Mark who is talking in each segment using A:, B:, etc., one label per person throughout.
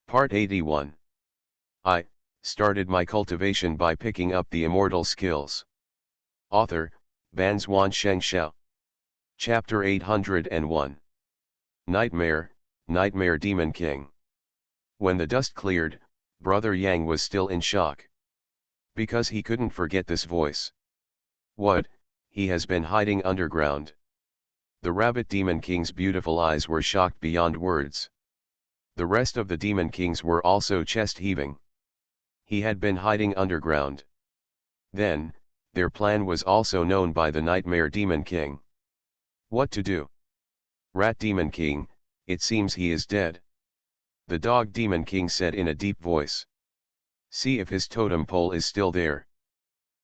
A: Part 81. I started my cultivation by picking up the immortal skills. Author, Banzuan Xianxia. Chapter 801. Nightmare, Nightmare Demon King. When the dust cleared, Brother Yang was still in shock. Because he couldn't forget this voice. What, he has been hiding underground. The Rabbit Demon King's beautiful eyes were shocked beyond words. The rest of the Demon Kings were also chest-heaving. He had been hiding underground. Then, their plan was also known by the Nightmare Demon King. What to do? Rat Demon King, it seems he is dead. The Dog Demon King said in a deep voice. See if his totem pole is still there.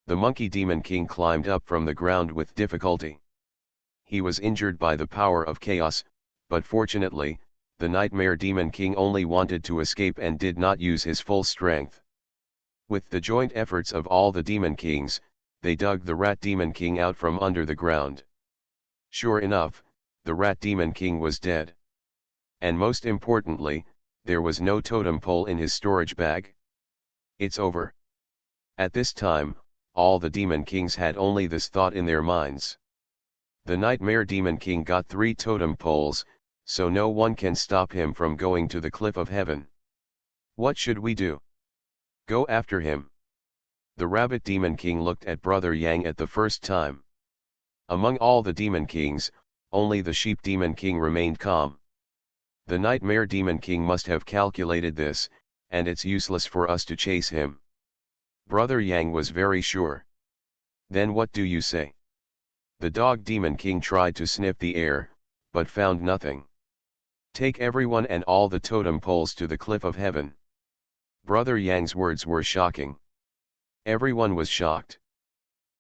A: The Monkey Demon King climbed up from the ground with difficulty. He was injured by the power of chaos, but fortunately, the Nightmare Demon King only wanted to escape and did not use his full strength. With the joint efforts of all the Demon Kings, they dug the Rat Demon King out from under the ground. Sure enough, the Rat Demon King was dead. And most importantly, there was no totem pole in his storage bag. It's over. At this time, all the Demon Kings had only this thought in their minds. The Nightmare Demon King got 3 totem poles, so no one can stop him from going to the cliff of heaven. What should we do? Go after him. The Rabbit Demon King looked at Brother Yang at the first time. Among all the Demon Kings, only the Sheep Demon King remained calm. The Nightmare Demon King must have calculated this, and it's useless for us to chase him. Brother Yang was very sure. Then what do you say? The Dog Demon King tried to sniff the air, but found nothing. Take everyone and all the totem poles to the cliff of heaven. Brother Yang's words were shocking. Everyone was shocked.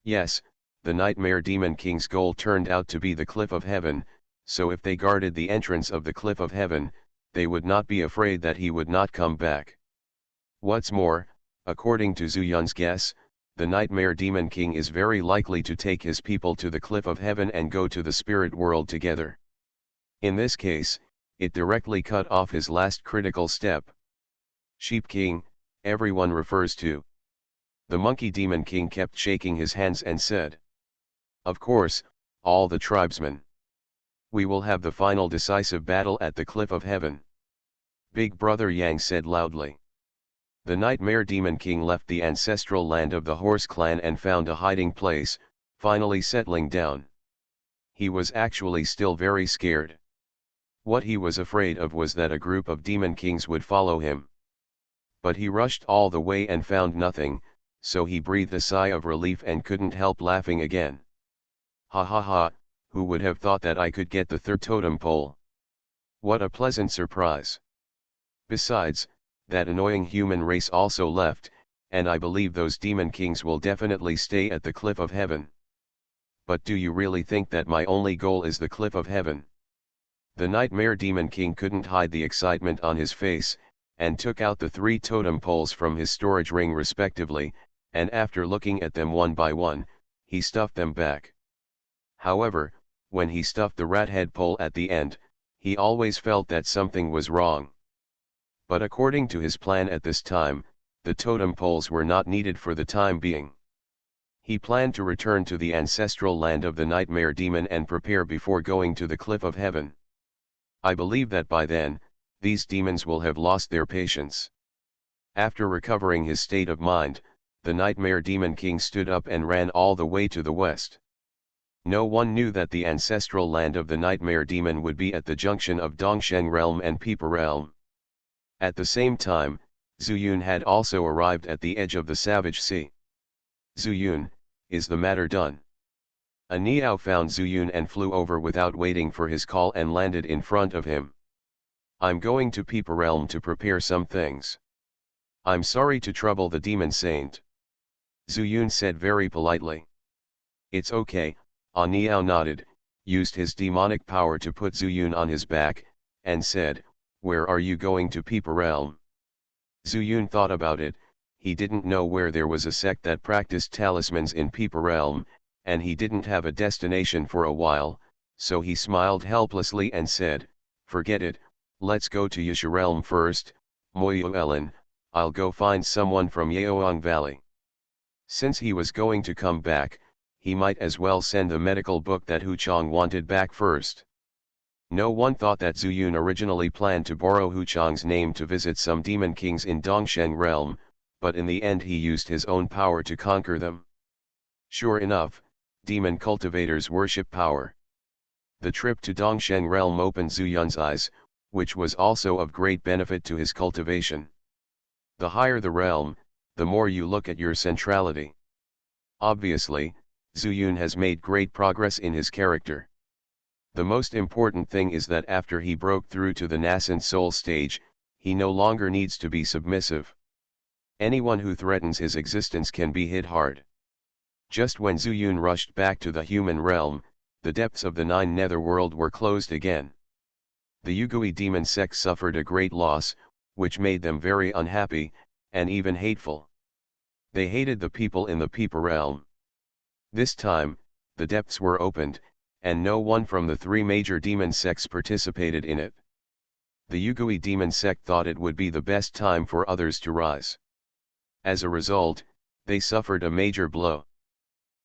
A: Yes, the Nightmare Demon King's goal turned out to be the cliff of heaven, so if they guarded the entrance of the cliff of heaven, they would not be afraid that he would not come back. What's more, according to Zhu Yun's guess, the Nightmare Demon King is very likely to take his people to the cliff of heaven and go to the spirit world together. In this case, it directly cut off his last critical step. Sheep King, everyone refers to. The Monkey Demon King kept shaking his hands and said. Of course, all the tribesmen. We will have the final decisive battle at the cliff of heaven. Big Brother Yang said loudly. The Nightmare Demon King left the ancestral land of the Horse Clan and found a hiding place, finally settling down. He was actually still very scared. What he was afraid of was that a group of Demon Kings would follow him. But he rushed all the way and found nothing, so he breathed a sigh of relief and couldn't help laughing again. Ha ha ha, who would have thought that I could get the 3rd totem pole? What a pleasant surprise. Besides, that annoying human race also left, and I believe those Demon Kings will definitely stay at the cliff of heaven. But do you really think that my only goal is the cliff of heaven? The Nightmare Demon King couldn't hide the excitement on his face, and took out the 3 totem poles from his storage ring respectively, and after looking at them one by one, he stuffed them back. However, when he stuffed the rat head pole at the end, he always felt that something was wrong. But according to his plan at this time, the totem poles were not needed for the time being. He planned to return to the ancestral land of the Nightmare Demon and prepare before going to the cliff of heaven. I believe that by then, these demons will have lost their patience. After recovering his state of mind, the Nightmare Demon King stood up and ran all the way to the west. No one knew that the ancestral land of the Nightmare Demon would be at the junction of Dongsheng Realm and Peeper Realm. At the same time, Zhu Yun had also arrived at the edge of the Savage Sea. Zhu Yun, is the matter done? A Niao found Zhu Yun and flew over without waiting for his call and landed in front of him. I'm going to Peeper Realm to prepare some things. I'm sorry to trouble the Demon Saint. Zhu Yun said very politely. It's okay, A Niao nodded, used his demonic power to put Zhu Yun on his back, and said, where are you going to Peeper Realm? Zhu Yun thought about it. He didn't know where there was a sect that practiced talismans in Peeper Realm, and he didn't have a destination for a while, so he smiled helplessly and said, forget it, let's go to Yasha Realm first, Moyo Ellen, I'll go find someone from Yeoang Valley. Since he was going to come back, he might as well send the medical book that Huchang wanted back first. No one thought that Zuyun originally planned to borrow Huchang's name to visit some demon kings in Dongsheng realm, but in the end he used his own power to conquer them. Sure enough, demon cultivators worship power. The trip to Dongsheng realm opened Zuyun's eyes, which was also of great benefit to his cultivation. The higher the realm, the more you look at your centrality. Obviously, Zuyun has made great progress in his character. The most important thing is that after he broke through to the nascent soul stage, he no longer needs to be submissive. Anyone who threatens his existence can be hit hard. Just when Zuyun rushed back to the human realm, the depths of the Nine Netherworld were closed again. The Yugui demon sect suffered a great loss, which made them very unhappy, and even hateful. They hated the people in the Peepa realm. This time, the depths were opened, and no one from the three major demon sects participated in it. The Yugui demon sect thought it would be the best time for others to rise. As a result, they suffered a major blow.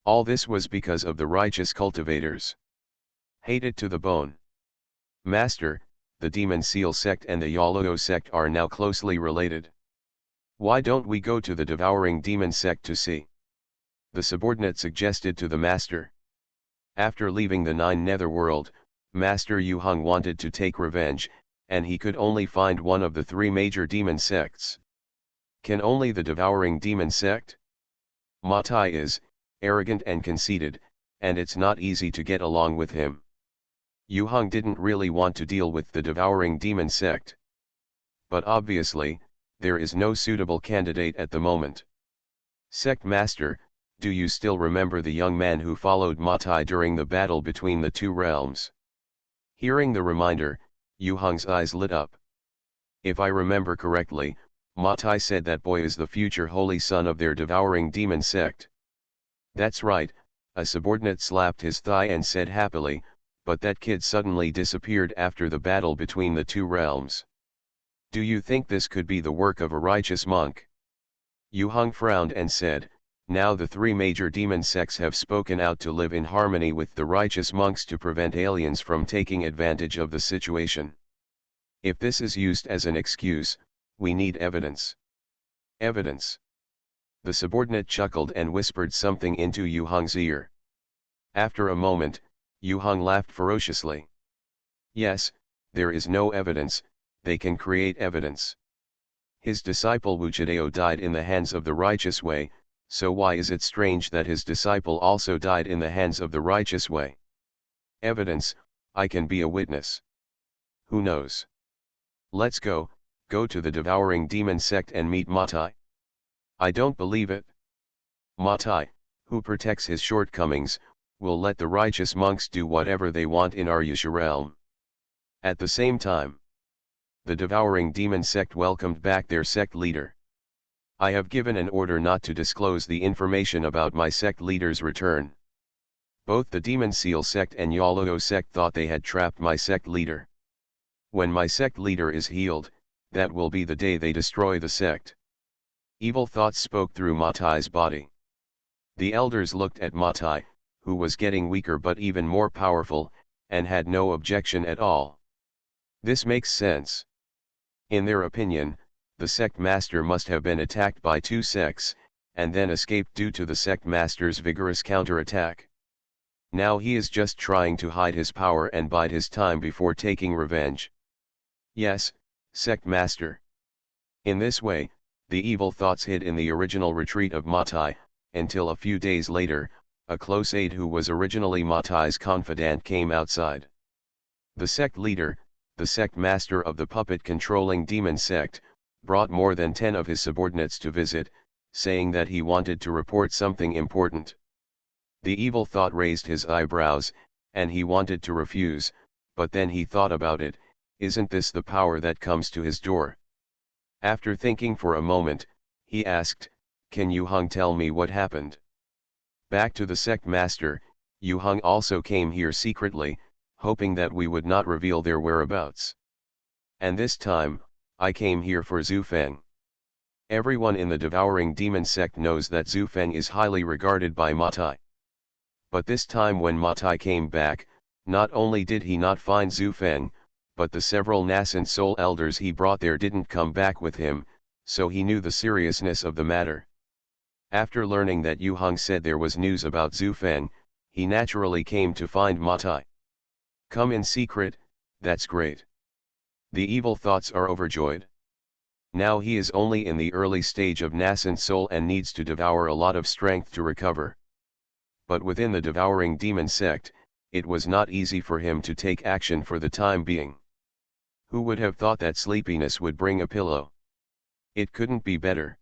A: All this was because of the righteous cultivators. Hated to the bone. Master, the demon seal sect and the Yaloo sect are now closely related. Why don't we go to the devouring demon sect to see? The subordinate suggested to the master. After leaving the Nine Netherworld, Master Yu Hung wanted to take revenge, and he could only find one of the three major demon sects. Can only the devouring demon sect? Ma Tai is arrogant and conceited, and it's not easy to get along with him. Yu Hung didn't really want to deal with the devouring demon sect. But obviously, there is no suitable candidate at the moment. Sect Master, do you still remember the young man who followed Ma Tai during the battle between the two realms? Hearing the reminder, Yu Hung's eyes lit up. If I remember correctly, Ma Tai said that boy is the future holy son of their devouring demon sect. That's right, a subordinate slapped his thigh and said happily, but that kid suddenly disappeared after the battle between the two realms. Do you think this could be the work of a righteous monk? Yu Hung frowned and said, now the three major demon sects have spoken out to live in harmony with the righteous monks to prevent aliens from taking advantage of the situation. If this is used as an excuse, we need evidence. Evidence. The subordinate chuckled and whispered something into Yu Hung's ear. After a moment, Yu Hung laughed ferociously. Yes, there is no evidence, they can create evidence. His disciple Wu Chideo died in the hands of the righteous way, so why is it strange that his disciple also died in the hands of the righteous way? Evidence, I can be a witness. Who knows? Let's go to the devouring demon sect and meet Ma Tai. I don't believe it. Ma Tai, who protects his shortcomings, will let the righteous monks do whatever they want in our Yusha realm. At the same time, the devouring demon sect welcomed back their sect leader. I have given an order not to disclose the information about my sect leader's return. Both the Demon Seal sect and Yaloo sect thought they had trapped my sect leader. When my sect leader is healed, that will be the day they destroy the sect. Evil thoughts spoke through Ma Tai's body. The elders looked at Ma Tai, who was getting weaker but even more powerful, and had no objection at all. This makes sense. In their opinion, the sect master must have been attacked by two sects, and then escaped due to the sect master's vigorous counterattack. Now he is just trying to hide his power and bide his time before taking revenge. Yes, sect master. In this way, the evil thoughts hid in the original retreat of Ma Tai, until a few days later, a close aide who was originally Ma Tai's confidant came outside. The sect leader, the sect master of the puppet-controlling demon sect, brought more than 10 of his subordinates to visit, saying that he wanted to report something important. The evil thought raised his eyebrows, and he wanted to refuse, but then he thought about it, isn't this the power that comes to his door? After thinking for a moment, he asked, can Yu Hung tell me what happened? Back to the sect master, Yu Hung also came here secretly, hoping that we would not reveal their whereabouts. And this time, I came here for Zhu Feng. Everyone in the devouring demon sect knows that Zhu Feng is highly regarded by Matai. But this time when Matai came back, not only did he not find Zhu Feng, but the several nascent soul elders he brought there didn't come back with him, so he knew the seriousness of the matter. After learning that Yu Heng said there was news about Zhu Feng, he naturally came to find Matai. Come in secret, that's great. The evil thoughts are overjoyed. Now he is only in the early stage of nascent soul and needs to devour a lot of strength to recover. But within the devouring demon sect, it was not easy for him to take action for the time being. Who would have thought that sleepiness would bring a pillow? It couldn't be better.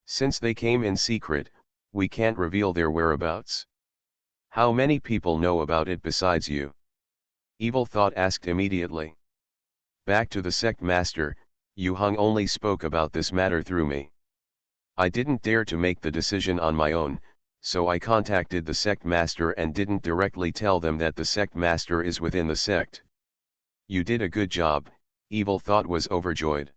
A: Since they came in secret, we can't reveal their whereabouts. How many people know about it besides you? Evil thought asked immediately. Back to the sect master, Yu Heng only spoke about this matter through me. I didn't dare to make the decision on my own, so I contacted the sect master and didn't directly tell them that the sect master is within the sect. You did a good job, Evil thought was overjoyed.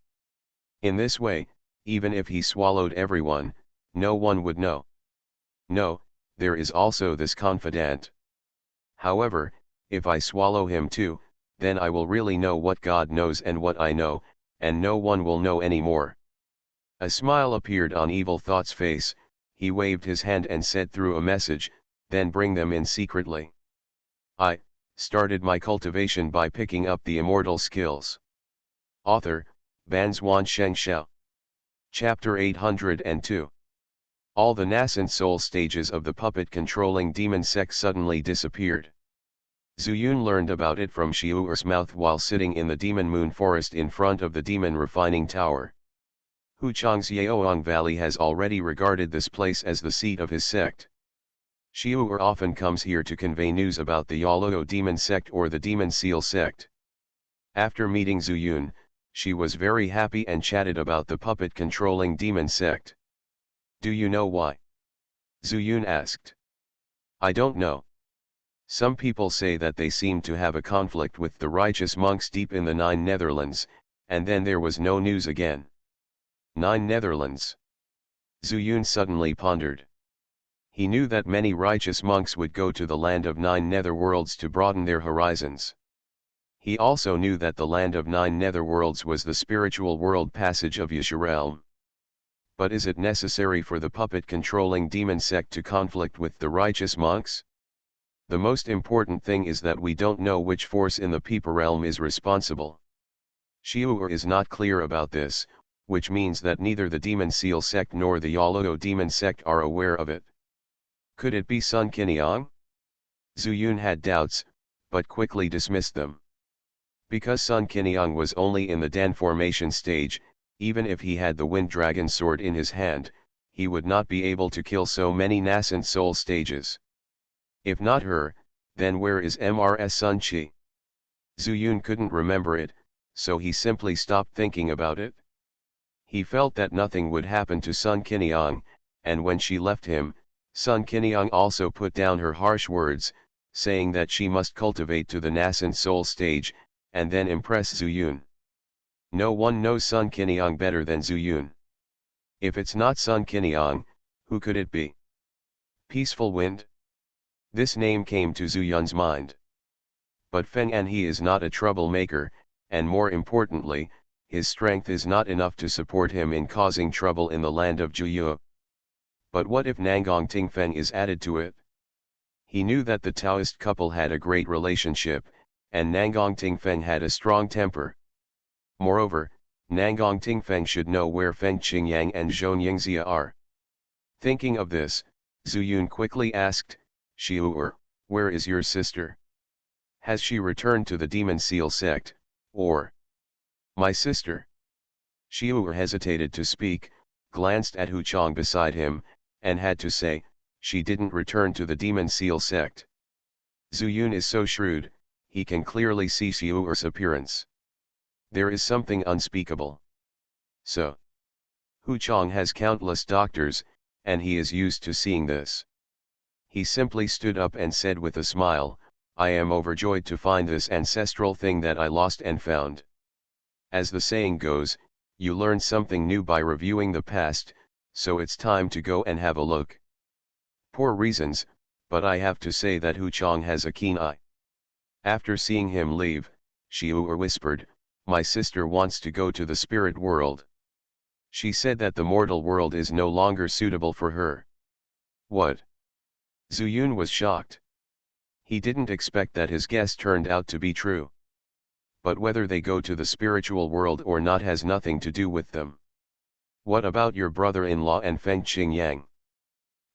A: In this way, even if he swallowed everyone, no one would know. No, there is also this confidant. However, if I swallow him too, then I will really know what God knows and what I know, and no one will know anymore. A smile appeared on Evil Thought's face, he waved his hand and said through a message, then bring them in secretly. I started my cultivation by picking up the immortal skills. Author, Banzuan Xianxia. Chapter 802. All the nascent soul stages of the puppet-controlling demon sect suddenly disappeared. Zuyun learned about it from Xiu'er's mouth while sitting in the demon moon forest in front of the demon refining tower. Huchang's Yaoang Valley has already regarded this place as the seat of his sect. Xiu'er often comes here to convey news about the Yaloo demon sect or the demon seal sect. After meeting Zuyun, she was very happy and chatted about the puppet-controlling demon sect. Do you know why? Zuyun asked. I don't know. Some people say that they seem to have a conflict with the righteous monks deep in the Nine Netherlands, and then there was no news again. Nine Netherlands. Zuyun suddenly pondered. He knew that many righteous monks would go to the land of Nine Netherworlds to broaden their horizons. He also knew that the land of Nine Netherworlds was the spiritual world passage of Yasharelm. But is it necessary for the puppet-controlling demon sect to conflict with the righteous monks? The most important thing is that we don't know which force in the Peepa realm is responsible. Xiu'er is not clear about this, which means that neither the demon seal sect nor the Yaloo demon sect are aware of it. Could it be Sun Qiniang? Zuyun had doubts, but quickly dismissed them. Because Sun Qiniang was only in the Dan formation stage, even if he had the Wind Dragon sword in his hand, he would not be able to kill so many nascent soul stages. If not her, then where is Mrs. Sun Qi? Zuyun couldn't remember it, so he simply stopped thinking about it. He felt that nothing would happen to Sun Qiniang, and when she left him, Sun Qiniang also put down her harsh words, saying that she must cultivate to the nascent soul stage, and then impress Zuyun. No one knows Sun Qiniang better than Zuyun. If it's not Sun Qiniang, who could it be? Peaceful Wind? This name came to Zuyun's mind. But Feng An he is not a troublemaker, and more importantly, his strength is not enough to support him in causing trouble in the land of Juyue. But what if Nangong Tingfeng is added to it? He knew that the Taoist couple had a great relationship, and Nangong Tingfeng had a strong temper. Moreover, Nangong Tingfeng should know where Feng Qingyang and Zhou Yingxia are. Thinking of this, Zuyun quickly asked, Xiu'er, where is your sister? Has she returned to the demon seal sect, or? My sister? Xiu'er hesitated to speak, glanced at Huchang beside him, and had to say, she didn't return to the demon seal sect. Zuyun is so shrewd, he can clearly see Xiu'er's appearance. There is something unspeakable. So, Huchang has countless doctors, and he is used to seeing this. He simply stood up and said with a smile, I am overjoyed to find this ancestral thing that I lost and found. As the saying goes, you learn something new by reviewing the past, so it's time to go and have a look. Poor reasons, but I have to say that Hu Chang has a keen eye. After seeing him leave, Xiu whispered, "My sister wants to go to the spirit world. She said that the mortal world is no longer suitable for her." What? Zuyun was shocked. He didn't expect that his guess turned out to be true. But whether they go to the spiritual world or not has nothing to do with them. What about your brother-in-law and Feng Qingyang?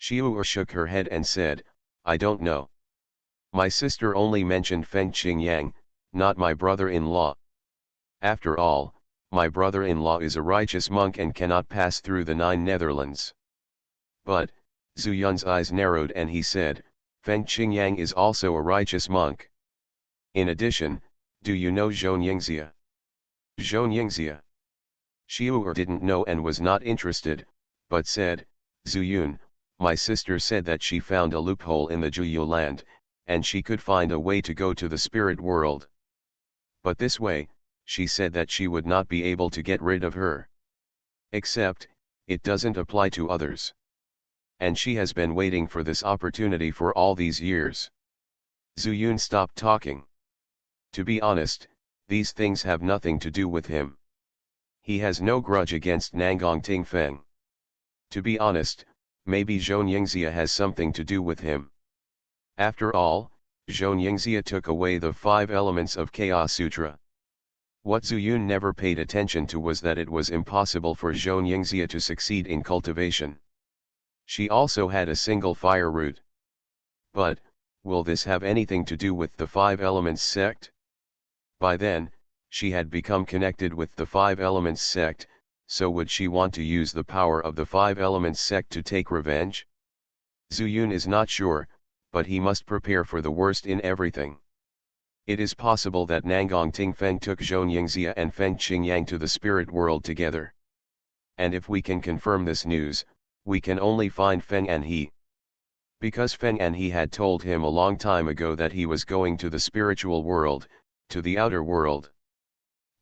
A: Xiu shook her head and said, "I don't know. My sister only mentioned Feng Qingyang, not my brother-in-law. After all, my brother-in-law is a righteous monk and cannot pass through the 9 Netherlands." But, Zuyun's eyes narrowed and he said, "Feng Qingyang is also a righteous monk. In addition, do you know Xianxia?" Xianxia. Xiu didn't know and was not interested, but said, "Zuyun, my sister said that she found a loophole in the Juyu land, and she could find a way to go to the spirit world. But this way, she said that she would not be able to get rid of her. Except, it doesn't apply to others. And she has been waiting for this opportunity for all these years." Zuyun stopped talking. To be honest, these things have nothing to do with him. He has no grudge against Nangong Tingfeng. To be honest, maybe Xianxia has something to do with him. After all, Xianxia took away the 5 elements of Chaos Sutra. What Zuyun never paid attention to was that it was impossible for Xianxia to succeed in cultivation. She also had a single fire root. But, will this have anything to do with the 5 elements sect? By then, she had become connected with the 5 elements sect, so would she want to use the power of the 5 elements sect to take revenge? Zuyun is not sure, but he must prepare for the worst in everything. It is possible that Nangong Tingfeng took Xianxia and Feng Qingyang to the spirit world together. And if we can confirm this news, we can only find Feng and he. Because Feng and he had told him a long time ago that he was going to the spiritual world, to the outer world.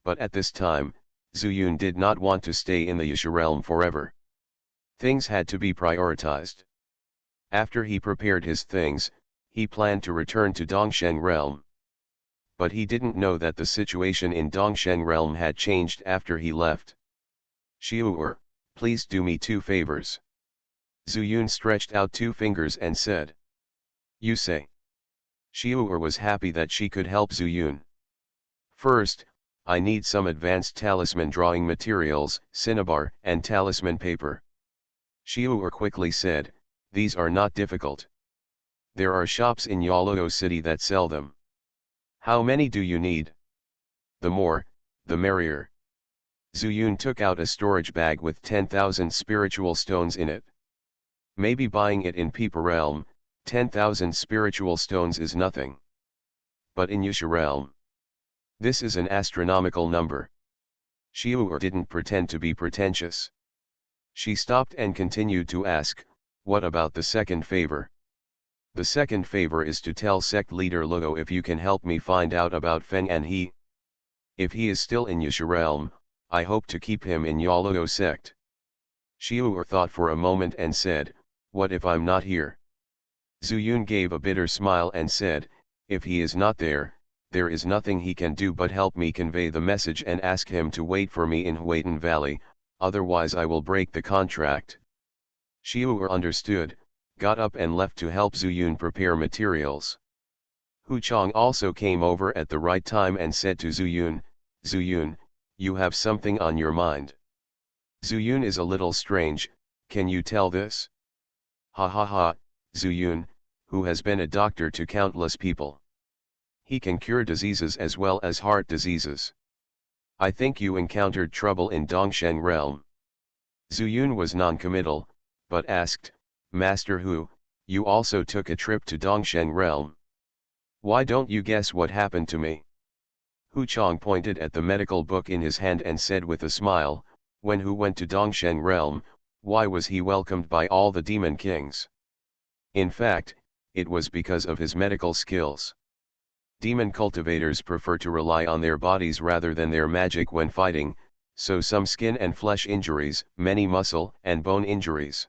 A: But at this time, Zuyun did not want to stay in the Yusha realm forever. Things had to be prioritized. After he prepared his things, he planned to return to Dongsheng realm. But he didn't know that the situation in Dongsheng realm had changed after he left. "Xiu, please do me 2 favors." Zuyun stretched out 2 fingers and said. "You say." Xiu was happy that she could help Zuyun. "First, I need some advanced talisman drawing materials, cinnabar and talisman paper." Xiu quickly said, "These are not difficult. There are shops in Yoluo city that sell them. How many do you need?" "The more, the merrier." Zuyun took out a storage bag with 10,000 spiritual stones in it. Maybe buying it in Peepa realm, 10,000 spiritual stones is nothing. But in Yusha realm, this is an astronomical number. Xiu didn't pretend to be pretentious. She stopped and continued to ask, "What about the second favor?" "The second favor is to tell sect leader Luo if you can help me find out about Feng and he. If he is still in Yusha realm, I hope to keep him in Yoluo sect." Xiu thought for a moment and said, "What if I'm not here?" Zuyun gave a bitter smile and said, "If he is not there, there is nothing he can do but help me convey the message and ask him to wait for me in Huayton Valley, otherwise I will break the contract." Xiu understood, got up and left to help Zuyun prepare materials. Hu Chang also came over at the right time and said to Zuyun, "Zuyun, you have something on your mind. Zuyun is a little strange, can you tell this?" "Ha ha ha, Zuyun, who has been a doctor to countless people. He can cure diseases as well as heart diseases. I think you encountered trouble in Dongsheng realm." Zuyun was non-committal, but asked, "Master Hu, you also took a trip to Dongsheng realm. Why don't you guess what happened to me?" Hu Chang pointed at the medical book in his hand and said with a smile, "When Hu went to Dongsheng realm, why was he welcomed by all the demon kings? In fact, it was because of his medical skills. Demon cultivators prefer to rely on their bodies rather than their magic when fighting, so some skin and flesh injuries, many muscle and bone injuries.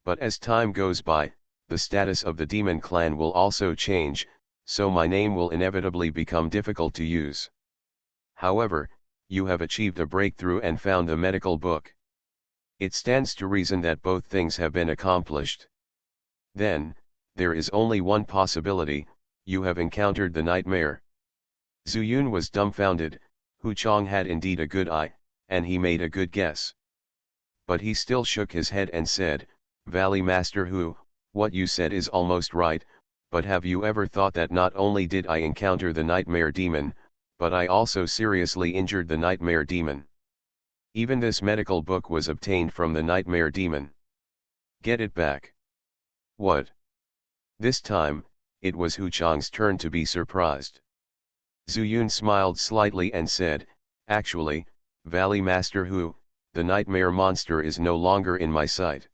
A: But as time goes by, the status of the demon clan will also change, so my name will inevitably become difficult to use. However, you have achieved a breakthrough and found the medical book. It stands to reason that both things have been accomplished. Then, there is only one possibility: you have encountered the nightmare. Zhu Yun was dumbfounded. Hu Chang had indeed a good eye, and he made a good guess. But he still shook his head and said, "Valley Master Hu, what you said is almost right, but have you ever thought that not only did I encounter the nightmare demon, but I also seriously injured the nightmare demon? Even this medical book was obtained from the nightmare demon. Get it back." "What?" This time, it was Hu Chang's turn to be surprised. Zhu Yun smiled slightly and said, "Actually, Valley Master Hu, the nightmare monster is no longer in my sight.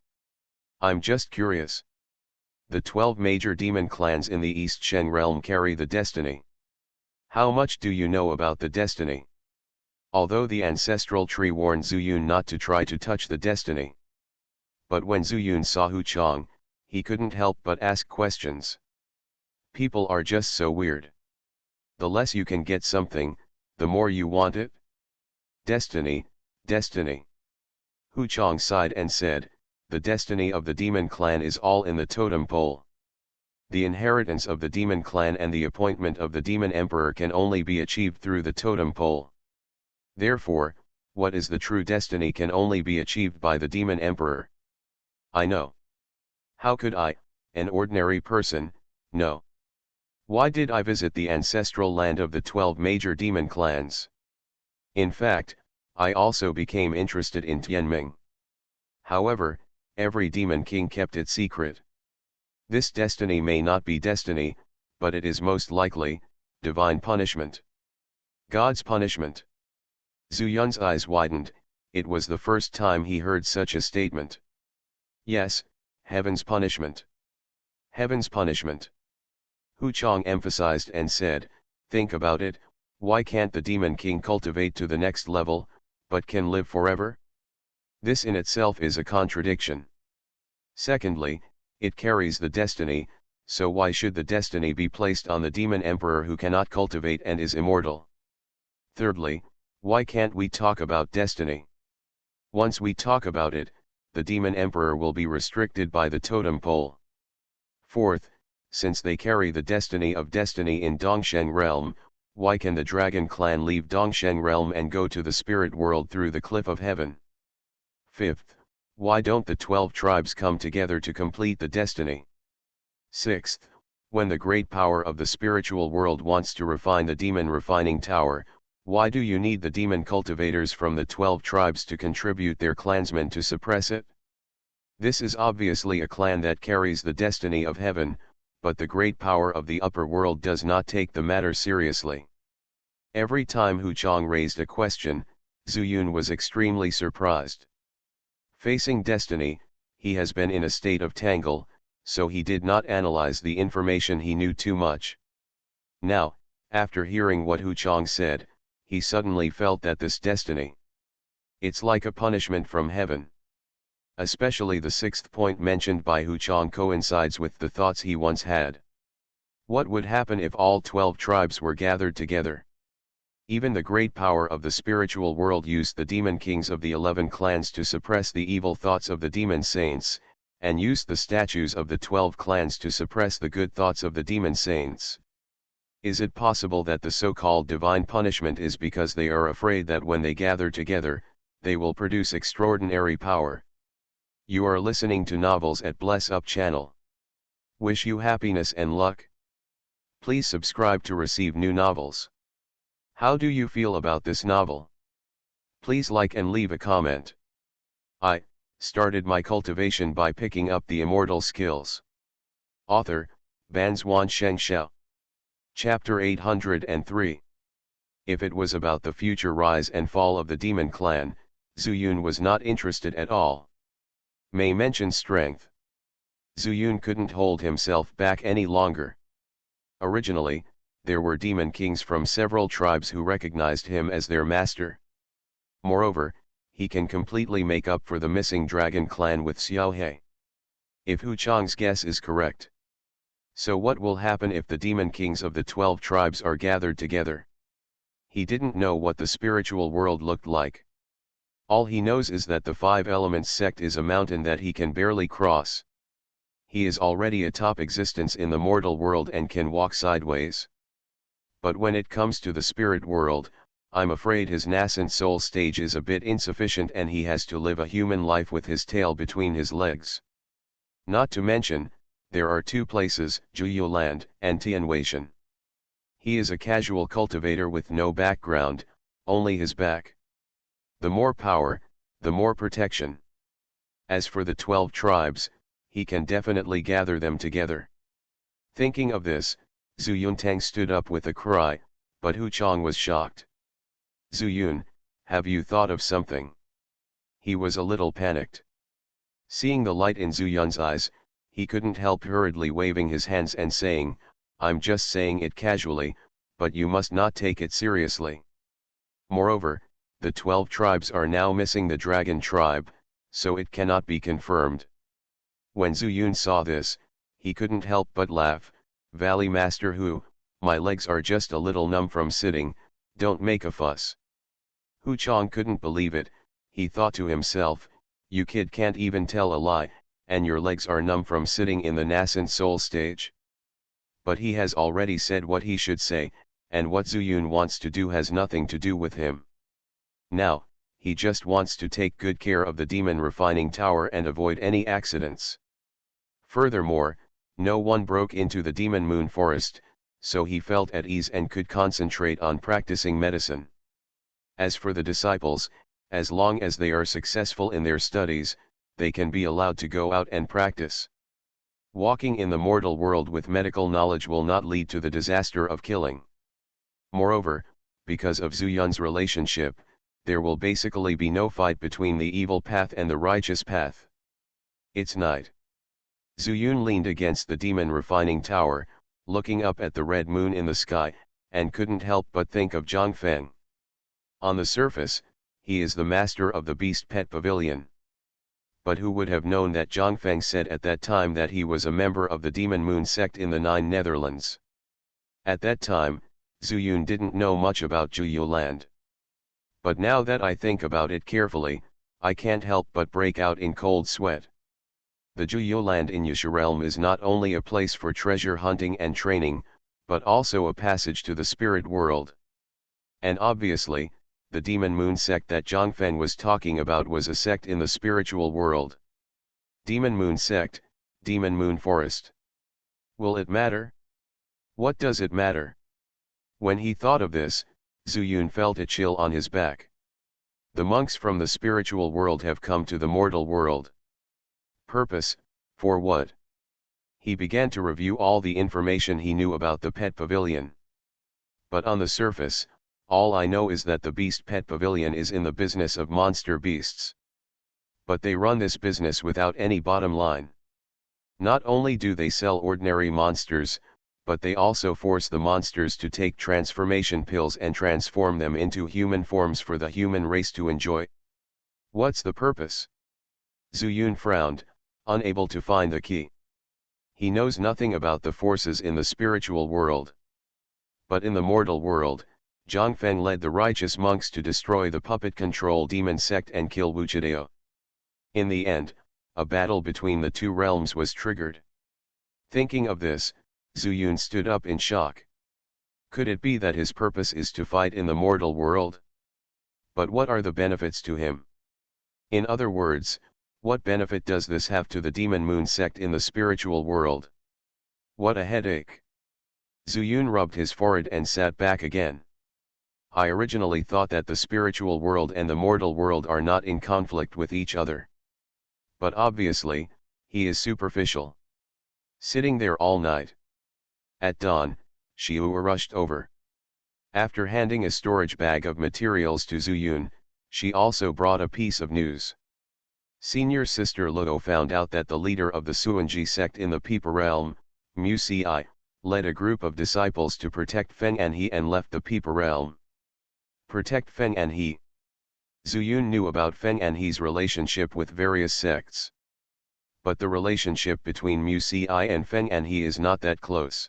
A: I'm just curious. The 12 major demon clans in the East Sheng realm carry the destiny. How much do you know about the destiny?" Although the ancestral tree warned Zhu Yun not to try to touch the destiny. But when Zhu Yun saw Hu Chang, he couldn't help but ask questions. People are just so weird. The less you can get something, the more you want it. Destiny, destiny. Hu Chang sighed and said, "The destiny of the demon clan is all in the totem pole. The inheritance of the demon clan and the appointment of the demon emperor can only be achieved through the totem pole. Therefore, what is the true destiny can only be achieved by the demon emperor. I know. How could I, an ordinary person, know? Why did I visit the ancestral land of the 12 major demon clans? In fact, I also became interested in Tianming. However, every demon king kept it secret. This destiny may not be destiny, but it is most likely divine punishment. God's punishment." Zhu Yun's eyes widened. It was the first time he heard such a statement. "Yes, heaven's punishment. Heaven's punishment." Hu Chang emphasized and said, "Think about it, why can't the demon king cultivate to the next level, but can live forever? This in itself is a contradiction. Secondly, it carries the destiny, so why should the destiny be placed on the demon emperor who cannot cultivate and is immortal? Thirdly, why can't we talk about destiny? Once we talk about it, the demon emperor will be restricted by the totem pole. Fourth, since they carry the destiny of destiny in Dongsheng realm, why can the dragon clan leave Dongsheng realm and go to the spirit world through the cliff of heaven? Fifth, why don't the 12 tribes come together to complete the destiny? Sixth, when the great power of the spiritual world wants to refine the demon refining tower, why do you need the demon cultivators from the 12 tribes to contribute their clansmen to suppress it? This is obviously a clan that carries the destiny of heaven, but the great power of the upper world does not take the matter seriously." Every time Hu Chang raised a question, Zhu Yun was extremely surprised. Facing destiny, he has been in a state of tangle, so he did not analyze the information he knew too much. Now, after hearing what Hu Chang said, he suddenly felt that this destiny, it's like a punishment from heaven. Especially the sixth point mentioned by Hu Chang coincides with the thoughts he once had. What would happen if all 12 tribes were gathered together? Even the great power of the spiritual world used the demon kings of the 11 clans to suppress the evil thoughts of the demon saints, and used the statues of the 12 clans to suppress the good thoughts of the demon saints. Is it possible that the so-called divine punishment is because they are afraid that when they gather together, they will produce extraordinary power? You are listening to Novels at Bless Up channel. Wish you happiness and luck. Please subscribe to receive new novels. How do you feel about this novel? Please like and leave a comment. I started my cultivation by picking up the immortal skills. Author, Banzuan Xianxia. Chapter 803. If it was about the future rise and fall of the demon clan, Zhu Yun was not interested at all. May mentioned strength. Zhu Yun couldn't hold himself back any longer. Originally, there were demon kings from several tribes who recognized him as their master. Moreover, he can completely make up for the missing dragon clan with Xiaohe. If Hu Chang's guess is correct. So what will happen if the demon kings of the 12 tribes are gathered together? He didn't know what the spiritual world looked like. All he knows is that the Five Elements sect is a mountain that he can barely cross. He is already a top existence in the mortal world and can walk sideways. But when it comes to the spirit world, I'm afraid his nascent soul stage is a bit insufficient and he has to live a human life with his tail between his legs. Not to mention, there are two places, Juyu Land and Tianweishan. He is a casual cultivator with no background, only his back. The more power, the more protection. As for the 12 tribes, he can definitely gather them together. Thinking of this, Zhu Yuntang stood up with a cry, but Hu Chang was shocked. Zhu Yun, have you thought of something? He was a little panicked. Seeing the light in Zhu Yun's eyes, he couldn't help hurriedly waving his hands and saying, I'm just saying it casually, but you must not take it seriously. Moreover, the 12 tribes are now missing the dragon tribe, so it cannot be confirmed. When Zhu Yun saw this, he couldn't help but laugh. Valley Master Hu, my legs are just a little numb from sitting, don't make a fuss. Hu Chang couldn't believe it. He thought to himself, you kid can't even tell a lie, and your legs are numb from sitting in the nascent soul stage. But he has already said what he should say, and what Zhu Yun wants to do has nothing to do with him. Now, he just wants to take good care of the demon refining tower and avoid any accidents. Furthermore, no one broke into the demon moon forest, so he felt at ease and could concentrate on practicing medicine. As for the disciples, as long as they are successful in their studies, they can be allowed to go out and practice. Walking in the mortal world with medical knowledge will not lead to the disaster of killing. Moreover, because of Zhu Yun's relationship, there will basically be no fight between the evil path and the righteous path. It's night. Zhu Yun leaned against the demon refining tower, looking up at the red moon in the sky, and couldn't help but think of Zhang Feng. On the surface, he is the master of the beast pet pavilion. But who would have known that Zhang Feng said at that time that he was a member of the Demon Moon sect in the 9 Netherlands? At that time, Zhu Yun didn't know much about Juyu Land. But now that I think about it carefully, I can't help but break out in cold sweat. The Juyu Land in Yusha realm is not only a place for treasure hunting and training, but also a passage to the spirit world. And obviously, the Demon Moon sect that Zhang Feng was talking about was a sect in the spiritual world. Demon Moon sect, Demon Moon forest. Will it matter? What does it matter? When he thought of this, Zhu Yun felt a chill on his back. The monks from the spiritual world have come to the mortal world. Purpose, for what? He began to review all the information he knew about the pet pavilion. But on the surface, all I know is that the beast pet pavilion is in the business of monster beasts. But they run this business without any bottom line. Not only do they sell ordinary monsters, but they also force the monsters to take transformation pills and transform them into human forms for the human race to enjoy. What's the purpose? Zhu Yun frowned, unable to find the key. He knows nothing about the forces in the spiritual world. But in the mortal world, Zhang Feng led the righteous monks to destroy the puppet control demon sect and kill Wu Chidao. In the end, a battle between the two realms was triggered. Thinking of this, Zhu Yun stood up in shock. Could it be that his purpose is to fight in the mortal world? But what are the benefits to him? In other words, what benefit does this have to the Demon Moon sect in the spiritual world? What a headache. Zhu Yun rubbed his forehead and sat back again. I originally thought that the spiritual world and the mortal world are not in conflict with each other. But obviously, he is superficial. Sitting there all night. At dawn, Xiu rushed over. After handing a storage bag of materials to Zhu Yun, she also brought a piece of news. Senior Sister Luo found out that the leader of the Suanji sect in the Peepa realm, Mu Ci, led a group of disciples to protect Feng Anhe and left the Peeper realm. Protect Feng Anhe. Zuyun knew about Feng Anhe's relationship with various sects. But the relationship between Mu Si and Feng Anhe is not that close.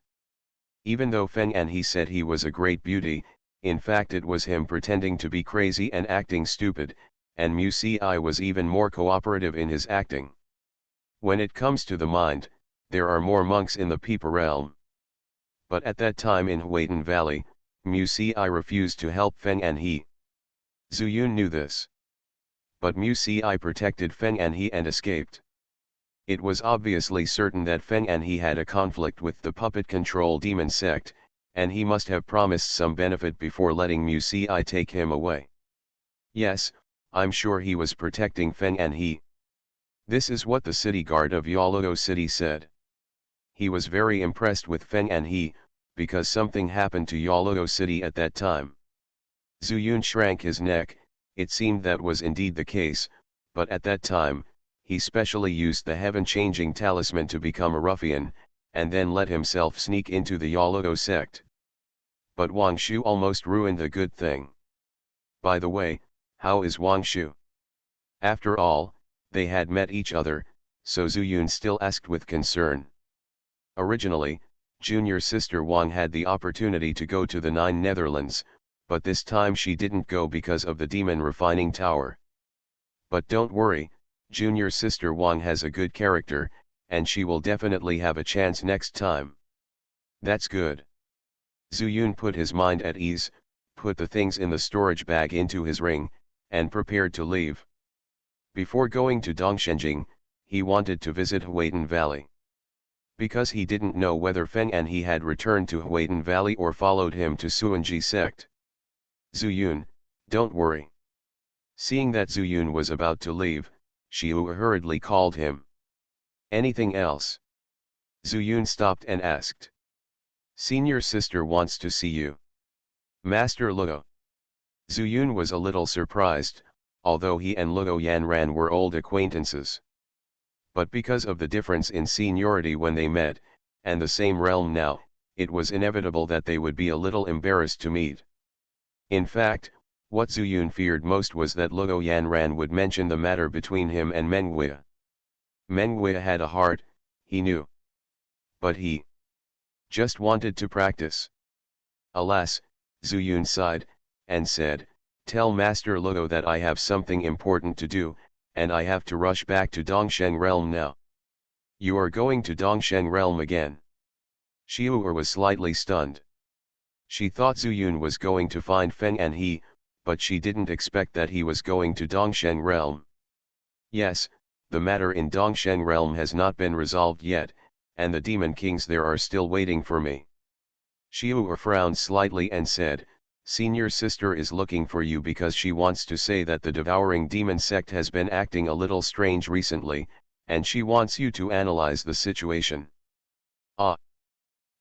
A: Even though Feng Anhe said he was a great beauty, in fact it was him pretending to be crazy and acting stupid, and Mu Si was even more cooperative in his acting. When it comes to the mind, there are more monks in the Peeper realm. But at that time in Huaytan Valley, Mu Si refused to help Feng Anhe. Zuyun knew this. But Mu Si protected Feng Anhe and escaped. It was obviously certain that Feng Anhe had a conflict with the puppet control demon sect, and he must have promised some benefit before letting Mu Si take him away. Yes, I'm sure he was protecting Feng Anhe. This is what the city guard of Yoluo City said. He was very impressed with Feng Anhe, because something happened to Yoluo City at that time. Zuyun shrank his neck. It seemed that was indeed the case, but at that time, he specially used the heaven-changing talisman to become a ruffian, and then let himself sneak into the Yoluo sect. But Wang Shu almost ruined the good thing. By the way, how is Wang Shu? After all, they had met each other, so Zuyun still asked with concern. Originally, junior sister Wang had the opportunity to go to the Nine Netherlands, but this time she didn't go because of the demon refining tower. But don't worry, junior sister Wang has a good character, and she will definitely have a chance next time. That's good. Zuyun put his mind at ease, put the things in the storage bag into his ring, and prepared to leave. Before going to Dongshenjing, he wanted to visit Huaytan Valley. Because he didn't know whether Feng Anhe had returned to Huaytan Valley or followed him to Suanji sect. Zuyun, don't worry. Seeing that Zuyun was about to leave, Xiu hurriedly called him. Anything else? Zuyun stopped and asked. Senior sister wants to see you. Master Luo. Zuyun was a little surprised, although he and Luo Yanran were old acquaintances. But because of the difference in seniority when they met, and the same realm now, it was inevitable that they would be a little embarrassed to meet. In fact, what Zuyun feared most was that Luo Yanran would mention the matter between him and Mengwei. Mengwei had a heart, he knew. But he just wanted to practice. Alas, Zuyun sighed, and said, tell Master Luo that I have something important to do, and I have to rush back to Dongsheng realm now. You are going to Dongsheng realm again? Xiu was slightly stunned. She thought Zuyun was going to find Feng Anhe, but she didn't expect that he was going to Dongsheng realm. Yes, the matter in Dongsheng realm has not been resolved yet, and the demon kings there are still waiting for me. Xiu frowned slightly and said, Senior sister is looking for you because she wants to say that the devouring demon sect has been acting a little strange recently, and she wants you to analyze the situation. Ah!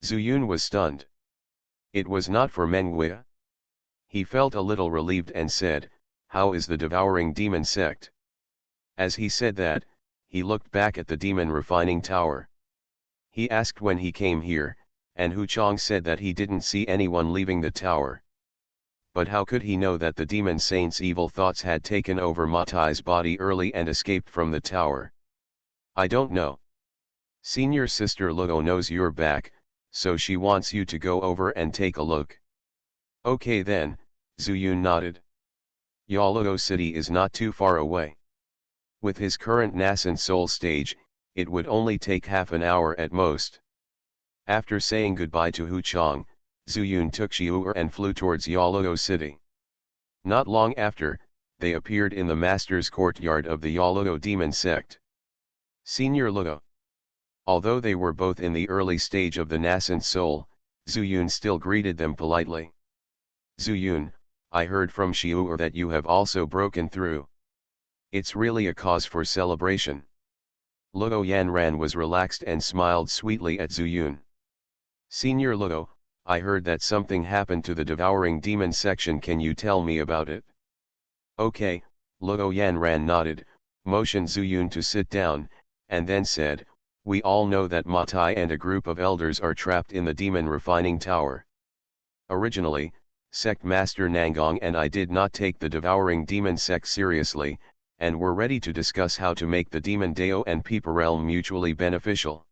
A: Zuyun was stunned. It was not for Mengwei? He felt a little relieved and said, how is the devouring demon sect? As he said that, he looked back at the demon refining tower. He asked when he came here, and Hu Chong said that he didn't see anyone leaving the tower. But how could he know that the demon saint's evil thoughts had taken over Matai's body early and escaped from the tower? I don't know. Senior sister Luo knows you're back, so she wants you to go over and take a look. Okay then, Zuyun nodded. Yoluo City is not too far away. With his current nascent soul stage, it would only take half an hour at most. After saying goodbye to Hu Chong, Zuyun took Xiu and flew towards Yoluo City. Not long after, they appeared in the master's courtyard of the Yoluo demon sect. Senior Luo. Although they were both in the early stage of the nascent soul, Zuyun still greeted them politely. Zuyun, I heard from Xiu that you have also broken through. It's really a cause for celebration. Luo Yanran was relaxed and smiled sweetly at Zuyun. Senior Luo, I heard that something happened to the devouring demon section. Can you tell me about it? Okay, Luo Yanran nodded, motioned Zuyun to sit down, and then said, We all know that Matai and a group of elders are trapped in the demon refining tower. Originally, Sect Master Nangong and I did not take the devouring demon sect seriously, and were ready to discuss how to make the demon Dao and Peeper realm mutually beneficial.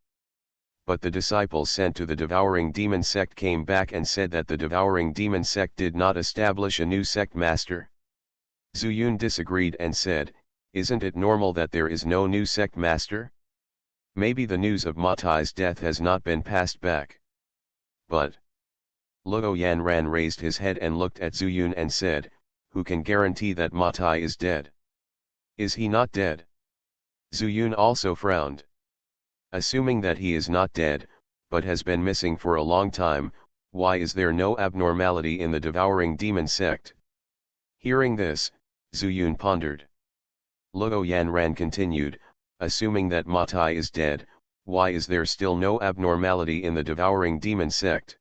A: But the disciples sent to the devouring demon sect came back and said that the devouring demon sect did not establish a new sect master. Zuyun disagreed and said, "Isn't it normal that there is no new sect master? Maybe the news of Matai's death has not been passed back." But Luo Yanran raised his head and looked at Zuyun and said, "Who can guarantee that Matai is dead? Is he not dead?" Zuyun also frowned. "Assuming that he is not dead, but has been missing for a long time, why is there no abnormality in the devouring demon sect?" Hearing this, Zuyun pondered. Luo Yanran continued, "Assuming that Matai is dead, why is there still no abnormality in the devouring demon sect?"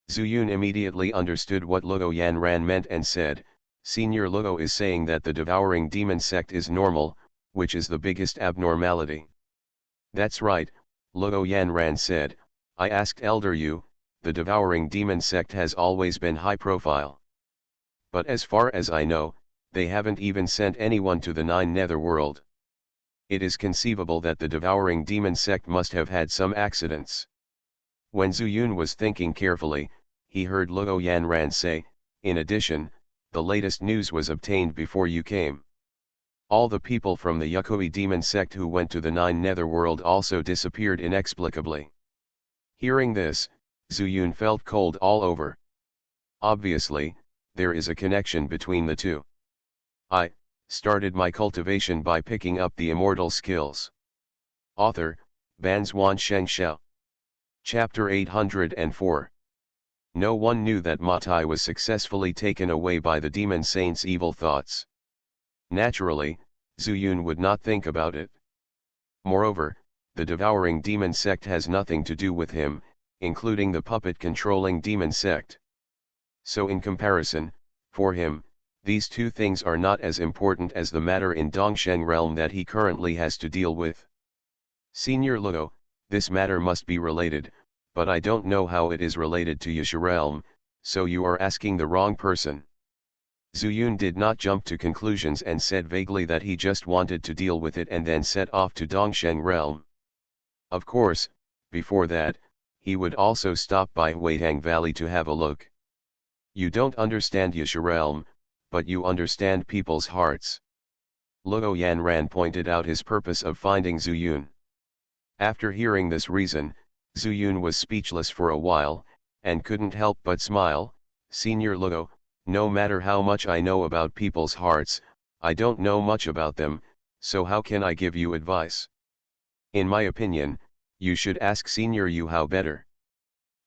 A: Zuyun immediately understood what Luo Yanran meant and said, "Senior Luo is saying that the devouring demon sect is normal, which is the biggest abnormality." "That's right," Luo Yanran said, "I asked Elder Yu, the devouring demon sect has always been high profile. But as far as I know, they haven't even sent anyone to the Nine Netherworld. It is conceivable that the devouring demon sect must have had some accidents." When Zuyun was thinking carefully, he heard Luo Yanran say, "In addition, the latest news was obtained before you came. All the people from the Yukui demon sect who went to the Nine Netherworld also disappeared inexplicably." Hearing this, Zuyun felt cold all over. Obviously, there is a connection between the two. I started my cultivation by picking up the immortal skills. Author, Banzuan Xianxia. Chapter 804. No one knew that Matai was successfully taken away by the demon saint's evil thoughts. Naturally, Zuyun would not think about it. Moreover, the devouring demon sect has nothing to do with him, including the puppet-controlling demon sect. So in comparison, for him, these two things are not as important as the matter in Dongsheng realm that he currently has to deal with. "Senior Luo, this matter must be related, but I don't know how it is related to Yusha realm, so you are asking the wrong person." Zuyun did not jump to conclusions and said vaguely that he just wanted to deal with it and then set off to Dongsheng realm. Of course, before that, he would also stop by Huitang Valley to have a look. "You don't understand Yusha realm, but you understand people's hearts." Luo Yanran pointed out his purpose of finding Zuyun. After hearing this reason, Zuyun was speechless for a while, and couldn't help but smile. "Senior Luo, no matter how much I know about people's hearts, I don't know much about them, so how can I give you advice? In my opinion, you should ask Senior Yu how better."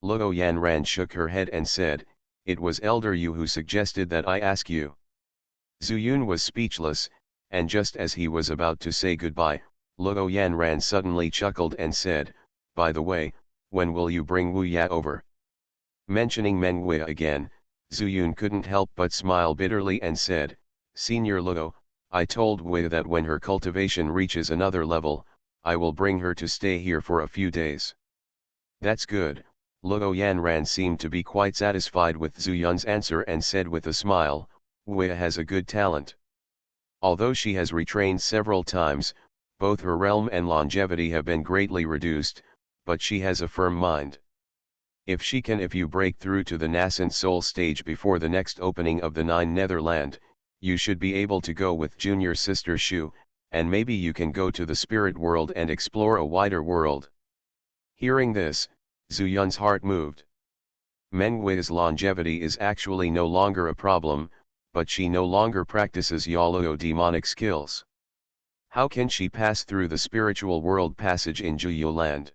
A: Luo Yanran shook her head and said, "It was Elder Yu who suggested that I ask you." Zuyun was speechless, and just as he was about to say goodbye, Luo Yanran suddenly chuckled and said, "By the way, when will you bring Wu Ya over?" Mentioning Meng Wei again, Zuyun couldn't help but smile bitterly and said, "Senior Luo, I told Wei that when her cultivation reaches another level, I will bring her to stay here for a few days." "That's good." Luo Yanran seemed to be quite satisfied with Zuyun's answer and said with a smile, "Wei has a good talent. Although she has retrained several times, both her realm and longevity have been greatly reduced, but she has a firm mind. If you break through to the nascent soul stage before the next opening of the Nine Netherland, you should be able to go with junior sister Shu, and maybe you can go to the spirit world and explore a wider world." Hearing this, Zuyun's heart moved. Meng Wei's longevity is actually no longer a problem, but she no longer practices Yaluo demonic skills. How can she pass through the spiritual world passage in Juyu land?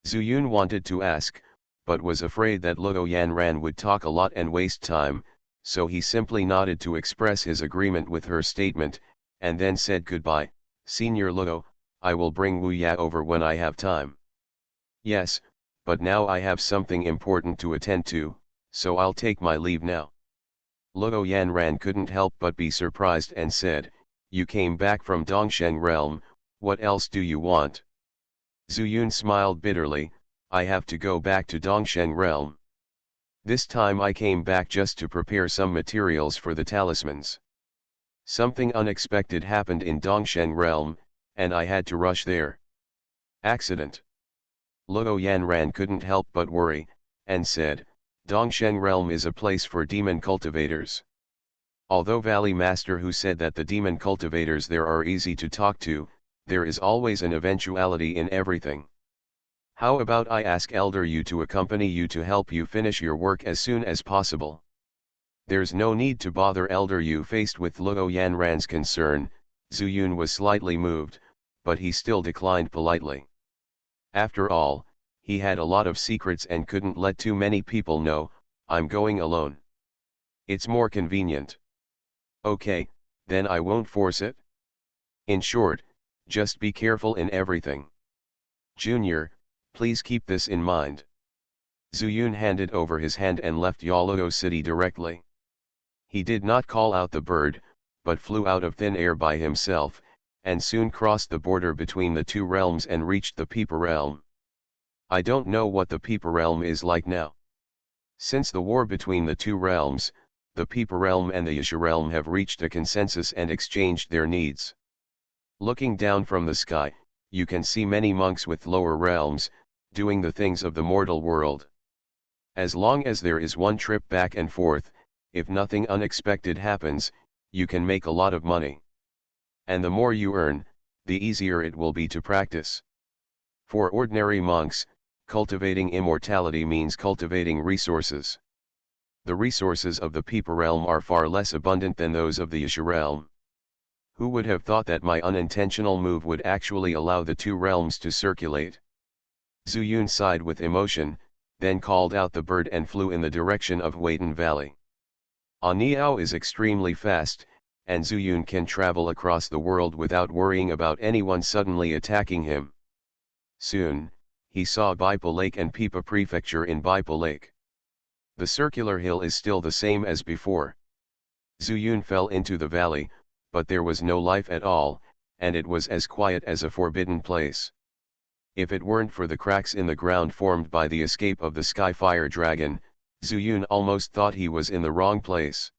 A: Zuyun wanted to ask, but was afraid that Luo Yanran would talk a lot and waste time, so he simply nodded to express his agreement with her statement, and then said goodbye. "Senior Luo, I will bring Wu Ya over when I have time." "Yes, but now I have something important to attend to, so I'll take my leave now." Luo Yanran couldn't help but be surprised and said, "You came back from Dongsheng realm, what else do you want?" Zuyun smiled bitterly, I have to go back to Dongsheng realm. This time I came back just to prepare some materials for the talismans. Something unexpected happened in Dongsheng realm, and I had to rush there. Accident. Luo Yanran couldn't help but worry, and said, Dongsheng realm is a place for demon cultivators. Although Valley Master who said that the demon cultivators there are easy to talk to, there is always an eventuality in everything. How about I ask Elder Yu to accompany you to help you finish your work as soon as possible? There's no need to bother Elder Yu. Faced with Luo Yanran's concern, Zuyun was slightly moved, but he still declined politely. After all, he had a lot of secrets and couldn't let too many people know, I'm going alone. It's more convenient. Okay, then I won't force it. In short, just be careful in everything. Junior, please keep this in mind. Zuyun handed over his hand and left Yaluo City directly. He did not call out the bird, but flew out of thin air by himself, and soon crossed the border between the two realms and reached the Peepa realm. I don't know what the Peepa realm is like now. Since the war between the two realms, the Peepa realm and the Yasha realm have reached a consensus and exchanged their needs. Looking down from the sky, you can see many monks with lower realms, doing the things of the mortal world. As long as there is one trip back and forth, if nothing unexpected happens, you can make a lot of money. And the more you earn, the easier it will be to practice. For ordinary monks, cultivating immortality means cultivating resources. The resources of the Peepa realm are far less abundant than those of the Yasha realm. Who would have thought that my unintentional move would actually allow the two realms to circulate? Zuyun sighed with emotion, then called out the bird and flew in the direction of Huayden Valley. Aniao is extremely fast, and Zuyun can travel across the world without worrying about anyone suddenly attacking him. Soon, he saw Baipo Lake and Peepa Prefecture in Baipo Lake. The circular hill is still the same as before. Zuyun fell into the valley, but there was no life at all, and it was as quiet as a forbidden place. If it weren't for the cracks in the ground formed by the escape of the Skyfire Dragon, Zuyun almost thought he was in the wrong place.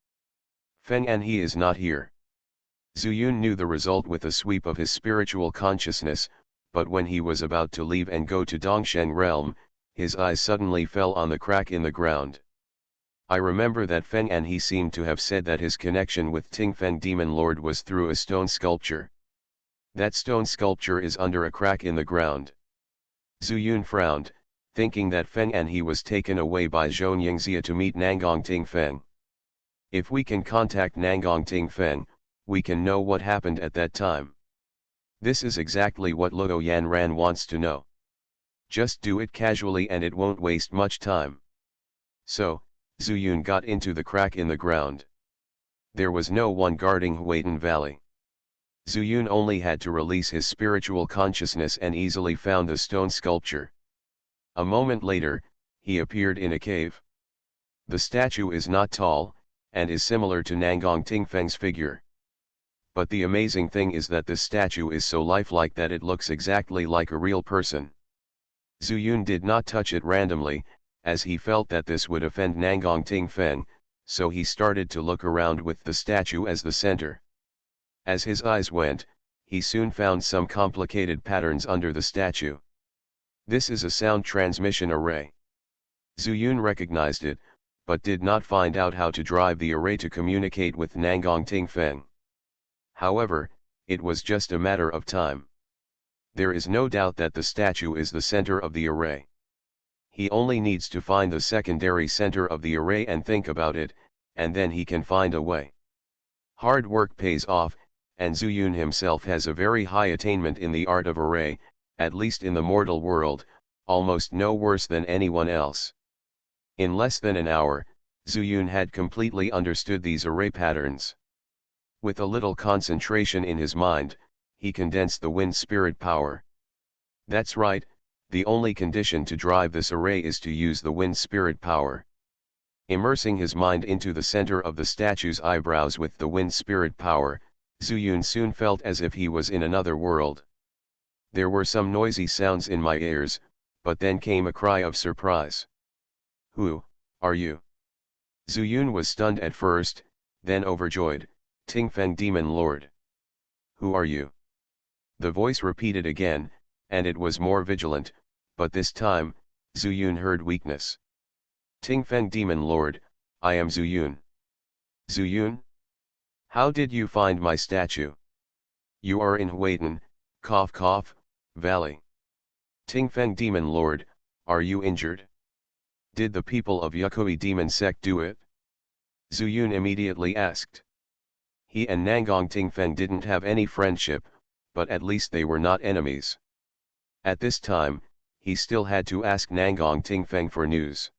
A: Feng An he is not here. Zuyun knew the result with a sweep of his spiritual consciousness, but when he was about to leave and go to Dongsheng realm, his eyes suddenly fell on the crack in the ground. I remember that Feng An he seemed to have said that his connection with Tingfeng Demon Lord was through a stone sculpture. That stone sculpture is under a crack in the ground. Zuyun frowned, thinking that Feng An he was taken away by Xianxia to meet Nangong Tingfeng. If we can contact Nangong Tingfeng, we can know what happened at that time. This is exactly what Luo Yanran wants to know. Just do it casually and it won't waste much time. So, Zuyun got into the crack in the ground. There was no one guarding Huayden Valley. Zuyun only had to release his spiritual consciousness and easily found the stone sculpture. A moment later, he appeared in a cave. The statue is not tall, and is similar to Nangong Tingfeng's figure. But the amazing thing is that this statue is so lifelike that it looks exactly like a real person. Zuyun did not touch it randomly, as he felt that this would offend Nangong Tingfeng, so he started to look around with the statue as the center. As his eyes went, he soon found some complicated patterns under the statue. This is a sound transmission array. Zuyun recognized it, but did not find out how to drive the array to communicate with Nangong Tingfeng. However, it was just a matter of time. There is no doubt that the statue is the center of the array. He only needs to find the secondary center of the array and think about it, and then he can find a way. Hard work pays off, and Zuyun himself has a very high attainment in the art of array, at least in the mortal world, almost no worse than anyone else. In less than an hour, Zuyun had completely understood these array patterns. With a little concentration in his mind, he condensed the wind spirit power. That's right, the only condition to drive this array is to use the wind spirit power. Immersing his mind into the center of the statue's eyebrows with the wind spirit power, Zuyun soon felt as if he was in another world. There were some noisy sounds in my ears, but then came a cry of surprise. Who are you? Zuyun was stunned at first, then overjoyed. Tingfeng Demon Lord. Who are you? The voice repeated again, and it was more vigilant, but this time, Zuyun heard weakness. Tingfeng Demon Lord, I am Zuyun. Zuyun? How did you find my statue? You are in Huaitan, Valley. Tingfeng Demon Lord, are you injured? Did the people of Yukui Demon Sect do it? Zuyun immediately asked. He and Nangong Tingfeng didn't have any friendship, but at least they were not enemies. At this time, he still had to ask Nangong Tingfeng for news.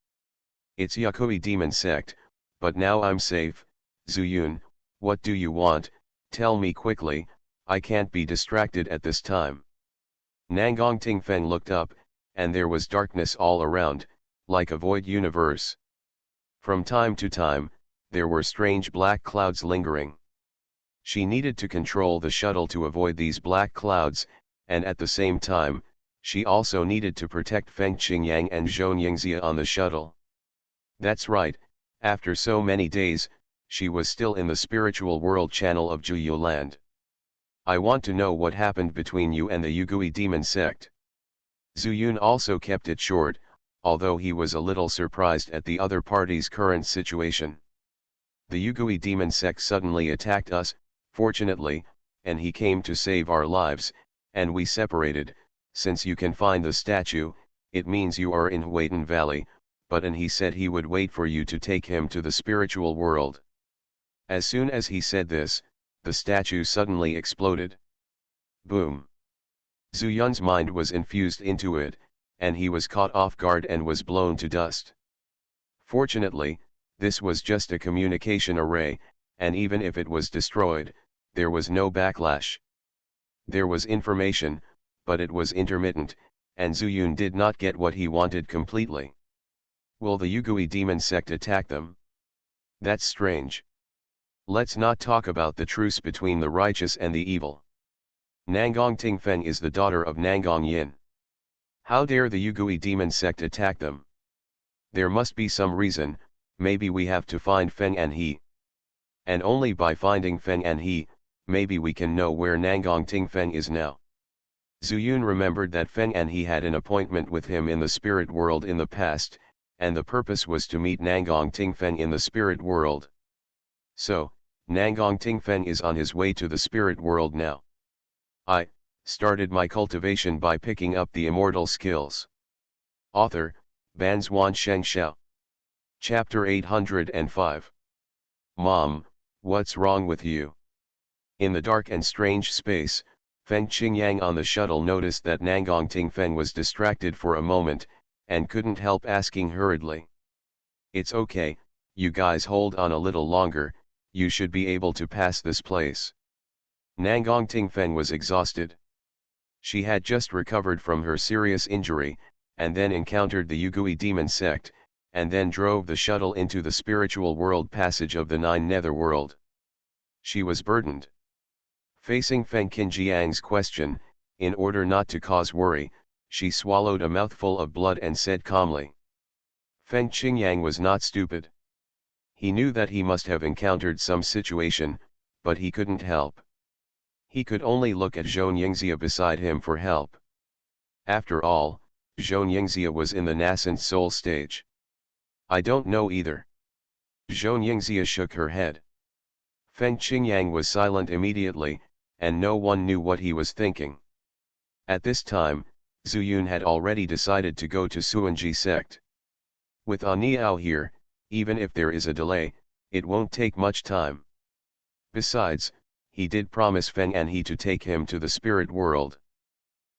A: It's Yukui Demon Sect, but now I'm safe. Zuyun, what do you want? Tell me quickly, I can't be distracted at this time. Nangong Tingfeng looked up, and there was darkness all around, like a void universe. From time to time, there were strange black clouds lingering. She needed to control the shuttle to avoid these black clouds, and at the same time, she also needed to protect Feng Qingyang and Xianxia on the shuttle. That's right, after so many days, she was still in the spiritual world channel of Juyu Land. I want to know what happened between you and the Yugui Demon Sect. Zuyun also kept it short, although he was a little surprised at the other party's current situation. The Yugui Demon Sect suddenly attacked us, fortunately, and he came to save our lives, and we separated. Since you can find the statue, it means you are in Huaitan Valley, and he said he would wait for you to take him to the spiritual world. As soon as he said this, the statue suddenly exploded. Boom! Zuyun's mind was infused into it, and he was caught off guard and was blown to dust. Fortunately, this was just a communication array, and even if it was destroyed, there was no backlash. There was information, but it was intermittent, and Zuyun did not get what he wanted completely. Will the Yugui Demon Sect attack them? That's strange. Let's not talk about the truce between the righteous and the evil. Nangong Tingfeng is the daughter of Nangong Yin. How dare the Yugui Demon Sect attack them? There must be some reason, maybe we have to find Feng and he. And only by finding Feng and he, maybe we can know where Nangong Tingfeng is now. Zuyun remembered that Feng and he had an appointment with him in the spirit world in the past, and the purpose was to meet Nangong Tingfeng in the spirit world. So, Nangong Tingfeng is on his way to the spirit world now. I started my cultivation by picking up the immortal skills. Author, Banzuan Xianxia. Chapter 805. Mom, what's wrong with you? In the dark and strange space, Feng Qingyang on the shuttle noticed that Nangong Tingfeng was distracted for a moment, and couldn't help asking hurriedly. It's okay, you guys hold on a little longer, you should be able to pass this place. Nangong Tingfeng was exhausted. She had just recovered from her serious injury, and then encountered the Yugui Demon Sect, and then drove the shuttle into the spiritual world passage of the Nine Netherworld. She was burdened. Facing Feng Qinjiang's question, in order not to cause worry, she swallowed a mouthful of blood and said calmly. Feng Qingyang was not stupid. He knew that he must have encountered some situation, but he couldn't help. He could only look at Xianxia beside him for help. After all, Xianxia was in the nascent soul stage. I don't know either. Xianxia shook her head. Feng Qingyang was silent immediately, and no one knew what he was thinking. At this time, Zuyun had already decided to go to Suanji sect. With Aniao here, even if there is a delay, it won't take much time. Besides, he did promise Feng and he to take him to the spirit world.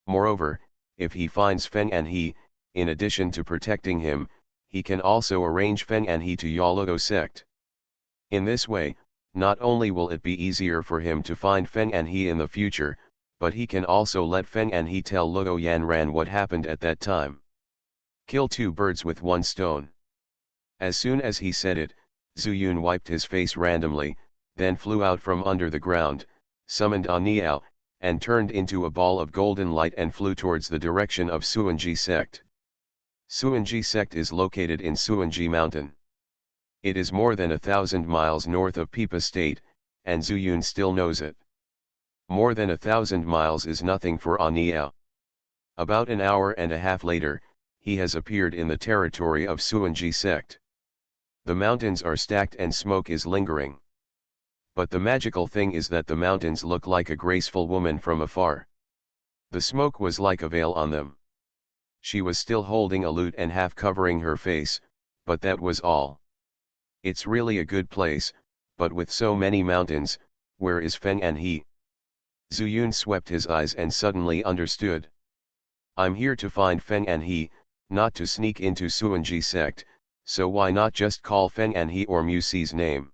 A: Moreover, if he finds Feng and he, in addition to protecting him, he can also arrange Feng and he to Yaluo sect. In this way, not only will it be easier for him to find Feng and he in the future, but he can also let Feng and he tell Luo Yanran what happened at that time. Kill two birds with one stone. As soon as he said it, Zuyun wiped his face randomly, then flew out from under the ground, summoned Aniao, and turned into a ball of golden light and flew towards the direction of Xianxia sect. Xianxia sect is located in Xianxia mountain. It is more than 1,000 miles north of Pipa state, and Zuyun still knows it. More than 1,000 miles is nothing for Aniao. About an hour and a half later, he has appeared in the territory of Xianxia sect. The mountains are stacked and smoke is lingering. But the magical thing is that the mountains look like a graceful woman from afar. The smoke was like a veil on them. She was still holding a lute and half covering her face, but that was all. It's really a good place, but with so many mountains, where is Feng and he? Zuyun swept his eyes and suddenly understood. I'm here to find Feng and he, not to sneak into Xianxia sect, so why not just call Feng and he or Musi's name?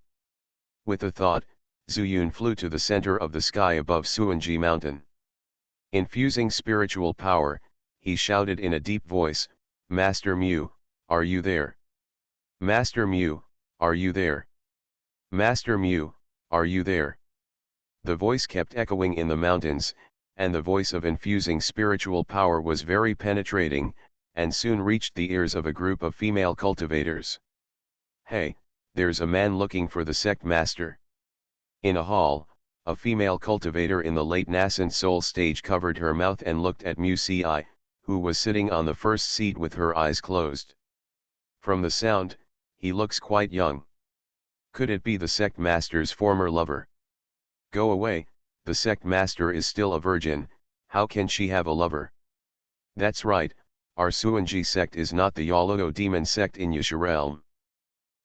A: With a thought, Zuyun flew to the center of the sky above Xianxia mountain. Infusing spiritual power, he shouted in a deep voice, Master Mu, are you there? Master Mu, are you there? Master Mu, are you there? The voice kept echoing in the mountains, and the voice of infusing spiritual power was very penetrating, and soon reached the ears of a group of female cultivators. Hey, there's a man looking for the sect master. In a hall, a female cultivator in the late nascent soul stage covered her mouth and looked at Muci, who was sitting on the first seat with her eyes closed. From the sound, he looks quite young. Could it be the sect master's former lover? Go away, the sect master is still a virgin, how can she have a lover? That's right, our Xianxia sect is not the Yoluo demon sect in Yusha realm.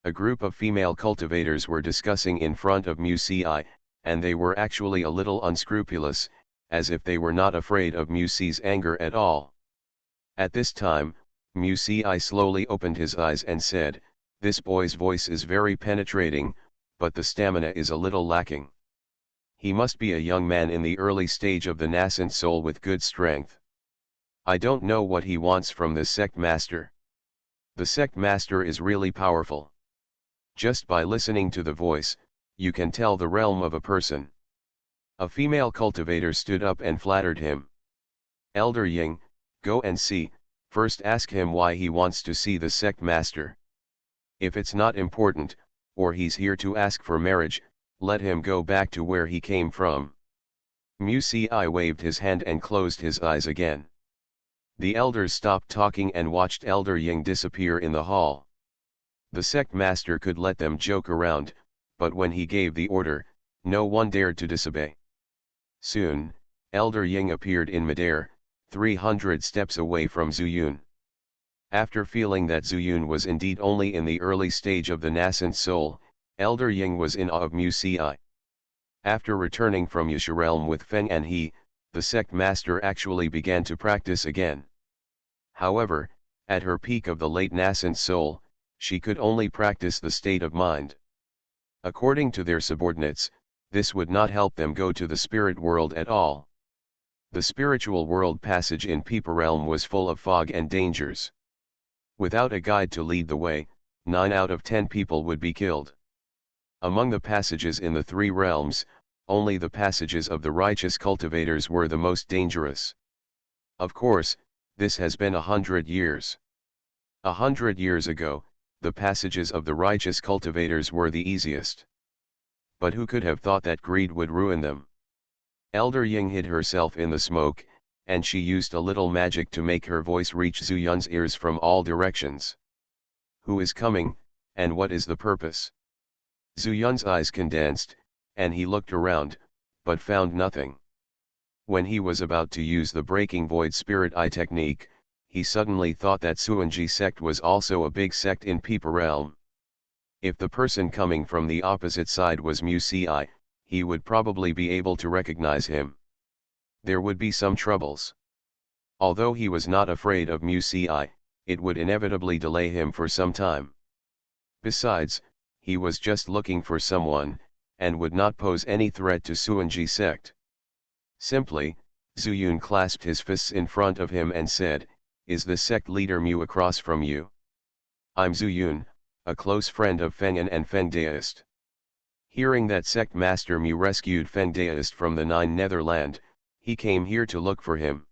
A: A group of female cultivators were discussing in front of Muci, and they were actually a little unscrupulous, as if they were not afraid of Musi's anger at all. At this time, Muci slowly opened his eyes and said, this boy's voice is very penetrating, but the stamina is a little lacking. He must be a young man in the early stage of the nascent soul with good strength. I don't know what he wants from this sect master. The sect master is really powerful. Just by listening to the voice, you can tell the realm of a person. A female cultivator stood up and flattered him. Elder Ying, go and see, first ask him why he wants to see the sect master. If it's not important, or he's here to ask for marriage, let him go back to where he came from. Muci waved his hand and closed his eyes again. The elders stopped talking and watched Elder Ying disappear in the hall. The sect master could let them joke around, but when he gave the order, no one dared to disobey. Soon, Elder Ying appeared in midair, 300 steps away from Zuyun. After feeling that Zuyun was indeed only in the early stage of the nascent soul, Elder Ying was in awe of Muci. After returning from Yusha realm with Feng and he, the sect master actually began to practice again. However, at her peak of the late nascent soul, she could only practice the state of mind. According to their subordinates, this would not help them go to the spirit world at all. The spiritual world passage in Pipa realm was full of fog and dangers. Without a guide to lead the way, 9 out of 10 people would be killed. Among the passages in the 3 realms, only the passages of the righteous cultivators were the most dangerous. Of course, this has been 100 years. 100 years ago, the passages of the righteous cultivators were the easiest. But who could have thought that greed would ruin them? Elder Ying hid herself in the smoke, and she used a little magic to make her voice reach Zuyun's ears from all directions. Who is coming, and what is the purpose? Zuyun's eyes condensed, and he looked around, but found nothing. When he was about to use the breaking void spirit eye technique, he suddenly thought that Xianxia sect was also a big sect in Pipa realm. If the person coming from the opposite side was Muci, he would probably be able to recognize him. There would be some troubles. Although he was not afraid of Muci, it would inevitably delay him for some time. Besides, he was just looking for someone, and would not pose any threat to Xianxia sect. Simply, Zuyun clasped his fists in front of him and said, is the sect leader Mu across from you? I'm Zuyun, a close friend of Feng and Feng Daoist. Hearing that sect master Mu rescued Feng Daoist from the 9 Netherland, He came here to look for him.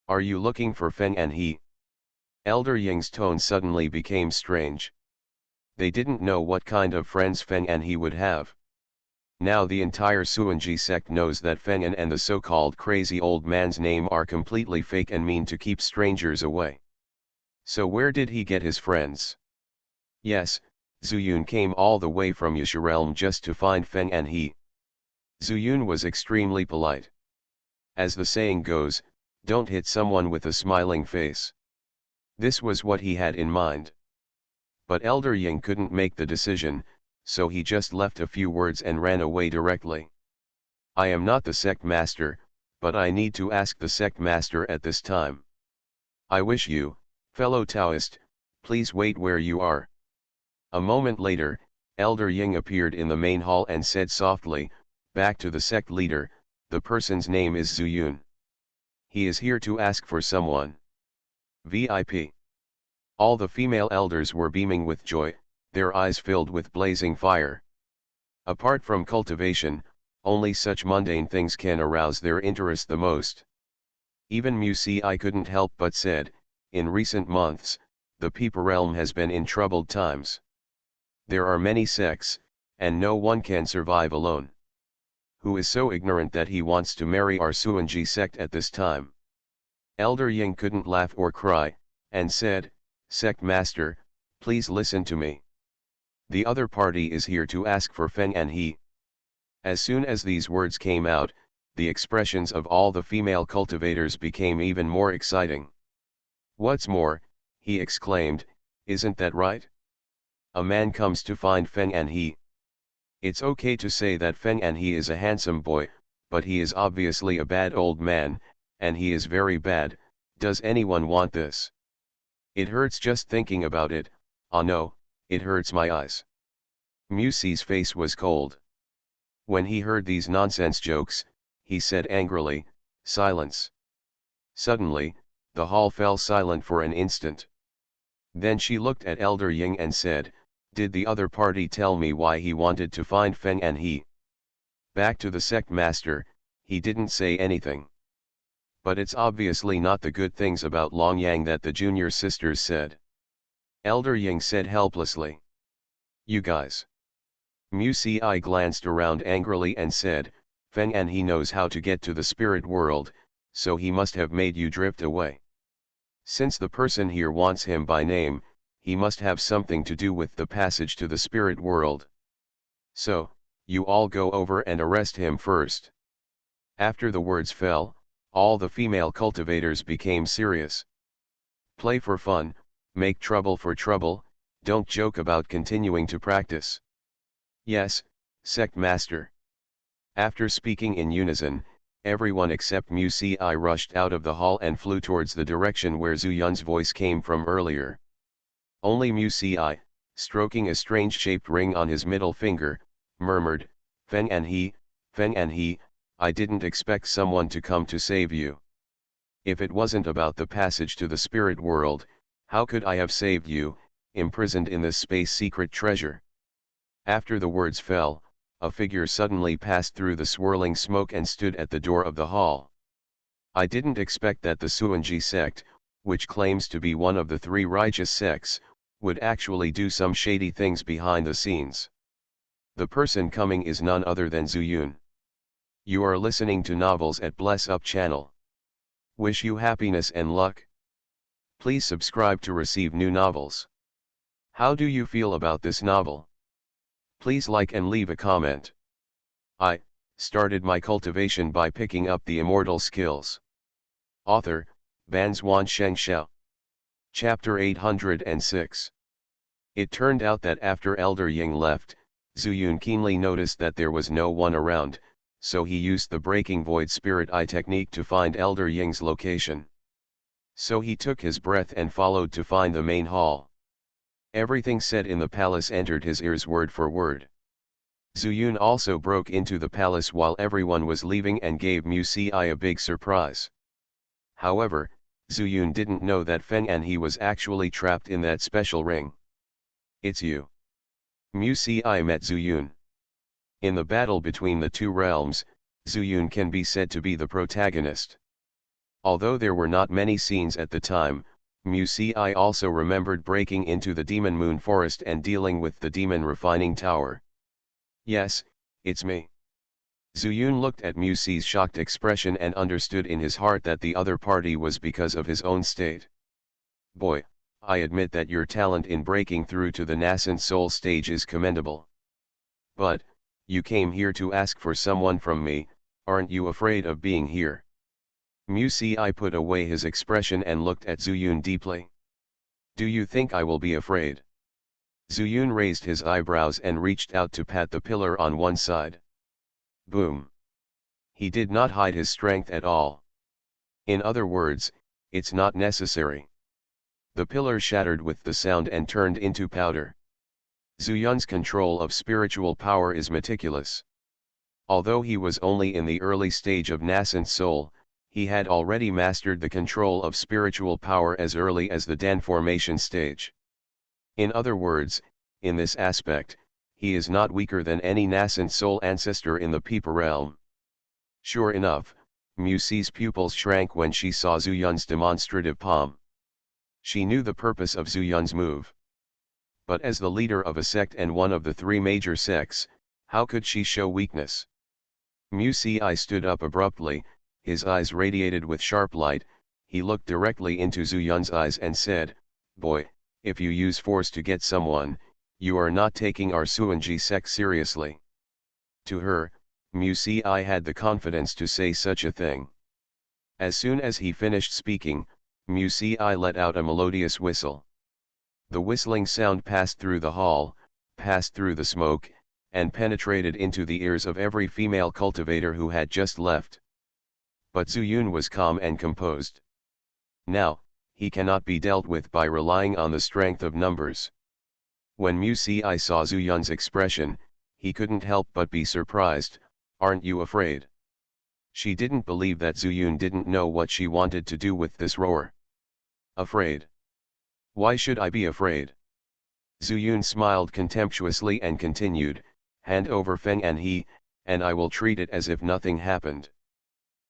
A: Are you looking for Feng and he? Elder Ying's tone suddenly became strange. They didn't know what kind of friends Feng and he would have. Now the entire Suanji sect knows that Feng and the so-called crazy old man's name are completely fake and mean to keep strangers away. So where did he get his friends? Yes, Zuyun came all the way from Yusha realm just to find Feng and he. Zuyun was extremely polite. As the saying goes, don't hit someone with a smiling face. This was what he had in mind. But Elder Ying couldn't make the decision, so he just left a few words and ran away directly. I am not the sect master, but I need to ask the sect master at this time. I wish you, fellow Taoist, please wait where you are. A moment later, Elder Ying appeared in the main hall and said softly, back to the sect leader, the person's name is Zuyun. He is here to ask for someone. VIP. All the female elders were beaming with joy, their eyes filled with blazing fire. Apart from cultivation, only such mundane things can arouse their interest the most. Even Musi couldn't help but said, in recent months, the Peeper realm has been in troubled times. There are many sects, and no one can survive alone. Who is so ignorant that he wants to marry our Suanji sect at this time? Elder Ying couldn't laugh or cry, and said, Sect Master, please listen to me. The other party is here to ask for Feng and he. As soon as these words came out, the expressions of all the female cultivators became even more exciting. What's more, he exclaimed, isn't that right? A man comes to find Feng and he. It's okay to say that Feng and he is a handsome boy, but he is obviously a bad old man, and he is very bad. Does anyone want this? It hurts just thinking about it. Ah no, it hurts my eyes. Musi's face was cold. When he heard these nonsense jokes, he said angrily, silence. Suddenly, the hall fell silent for an instant. Then she looked at Elder Ying and said, did the other party tell me why he wanted to find Feng and he? Back to the sect master, he didn't say anything. But it's obviously not the good things about Long Yang that the junior sisters said. Elder Ying said helplessly. You guys. Musi glanced around angrily and said, Feng and he knows how to get to the spirit world, so he must have made you drift away. Since the person here wants him by name, he must have something to do with the passage to the spirit world. So, you all go over and arrest him first. After the words fell, all the female cultivators became serious. Play for fun, make trouble for trouble, don't joke about continuing to practice. Yes, sect master. After speaking in unison, everyone except Musi rushed out of the hall and flew towards the direction where Zuyun's voice came from earlier. Only Musi, stroking a strange-shaped ring on his middle finger, murmured, Feng and he, I didn't expect someone to come to save you. If it wasn't about the passage to the spirit world, how could I have saved you, imprisoned in this space secret treasure? After the words fell, a figure suddenly passed through the swirling smoke and stood at the door of the hall. I didn't expect that the Suanji sect, which claims to be one of the three righteous sects, would actually do some shady things behind the scenes. The person coming is none other than Zuyun. You are listening to Novels at Bless Up channel. Wish you happiness and luck. Please subscribe to receive new novels. How do you feel about this novel? Please like and leave a comment. I started my cultivation by picking up the immortal skills. Author, Banzuan Xianxia. Chapter 806. It turned out that after Elder Ying left, Zuyun keenly noticed that there was no one around, so he used the Breaking Void Spirit Eye technique to find Elder Ying's location. So he took his breath and followed to find the main hall. Everything said in the palace entered his ears word for word. Zuyun also broke into the palace while everyone was leaving and gave Musi a big surprise. However, Zuyun didn't know that Feng and he was actually trapped in that special ring. It's you. Musi met Zuyun. In the battle between the two realms, Zuyun can be said to be the protagonist. Although there were not many scenes at the time, Musi also remembered breaking into the Demon Moon Forest and dealing with the Demon Refining Tower. Yes, it's me. Zuyun looked at Musi's shocked expression and understood in his heart that the other party was because of his own state. Boy, I admit that your talent in breaking through to the nascent soul stage is commendable. But, you came here to ask for someone from me, aren't you afraid of being here? Musi put away his expression and looked at Zuyun deeply. Do you think I will be afraid? Zuyun raised his eyebrows and reached out to pat the pillar on one side. Boom. He did not hide his strength at all. In other words, it's not necessary. The pillar shattered with the sound and turned into powder. Zuyun's control of spiritual power is meticulous. Although he was only in the early stage of nascent soul, he had already mastered the control of spiritual power as early as the Dan formation stage. In other words, in this aspect, he is not weaker than any nascent soul ancestor in the Peepa realm. Sure enough, Musi's pupils shrank when she saw Zuyun's demonstrative palm. She knew the purpose of Zuyun's move. But as the leader of a sect and one of the three major sects, how could she show weakness? Musi stood up abruptly, his eyes radiated with sharp light. He looked directly into Zuyun's eyes and said, Boy, if you use force to get someone, you are not taking our Suanji sect seriously. To her, Musi had the confidence to say such a thing. As soon as he finished speaking, Musi let out a melodious whistle. The whistling sound passed through the hall, passed through the smoke, and penetrated into the ears of every female cultivator who had just left. But Zuyun was calm and composed. Now, he cannot be dealt with by relying on the strength of numbers. When Musi saw Zuyun's expression, he couldn't help but be surprised. Aren't you afraid? She didn't believe that Zuyun didn't know what she wanted to do with this roar. Afraid? Why should I be afraid? Zuyun smiled contemptuously and continued, hand over Feng and he, and I will treat it as if nothing happened.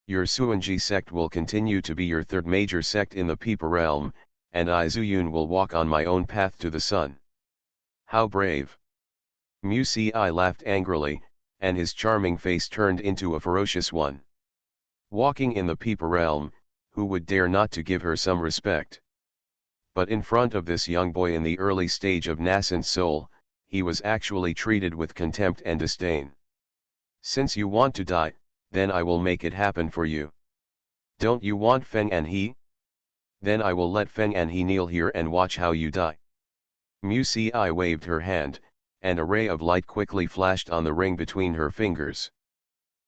A: Your Suanji sect will continue to be your third major sect in the Peepa realm, and I Zuyun will walk on my own path to the sun. How brave! Musi laughed angrily, and his charming face turned into a ferocious one. Walking in the Peepa realm, who would dare not to give her some respect? But in front of this young boy in the early stage of nascent soul, he was actually treated with contempt and disdain. Since you want to die, then I will make it happen for you. Don't you want Feng and he? Then I will let Feng and he kneel here and watch how you die. Musi waved her hand, and a ray of light quickly flashed on the ring between her fingers.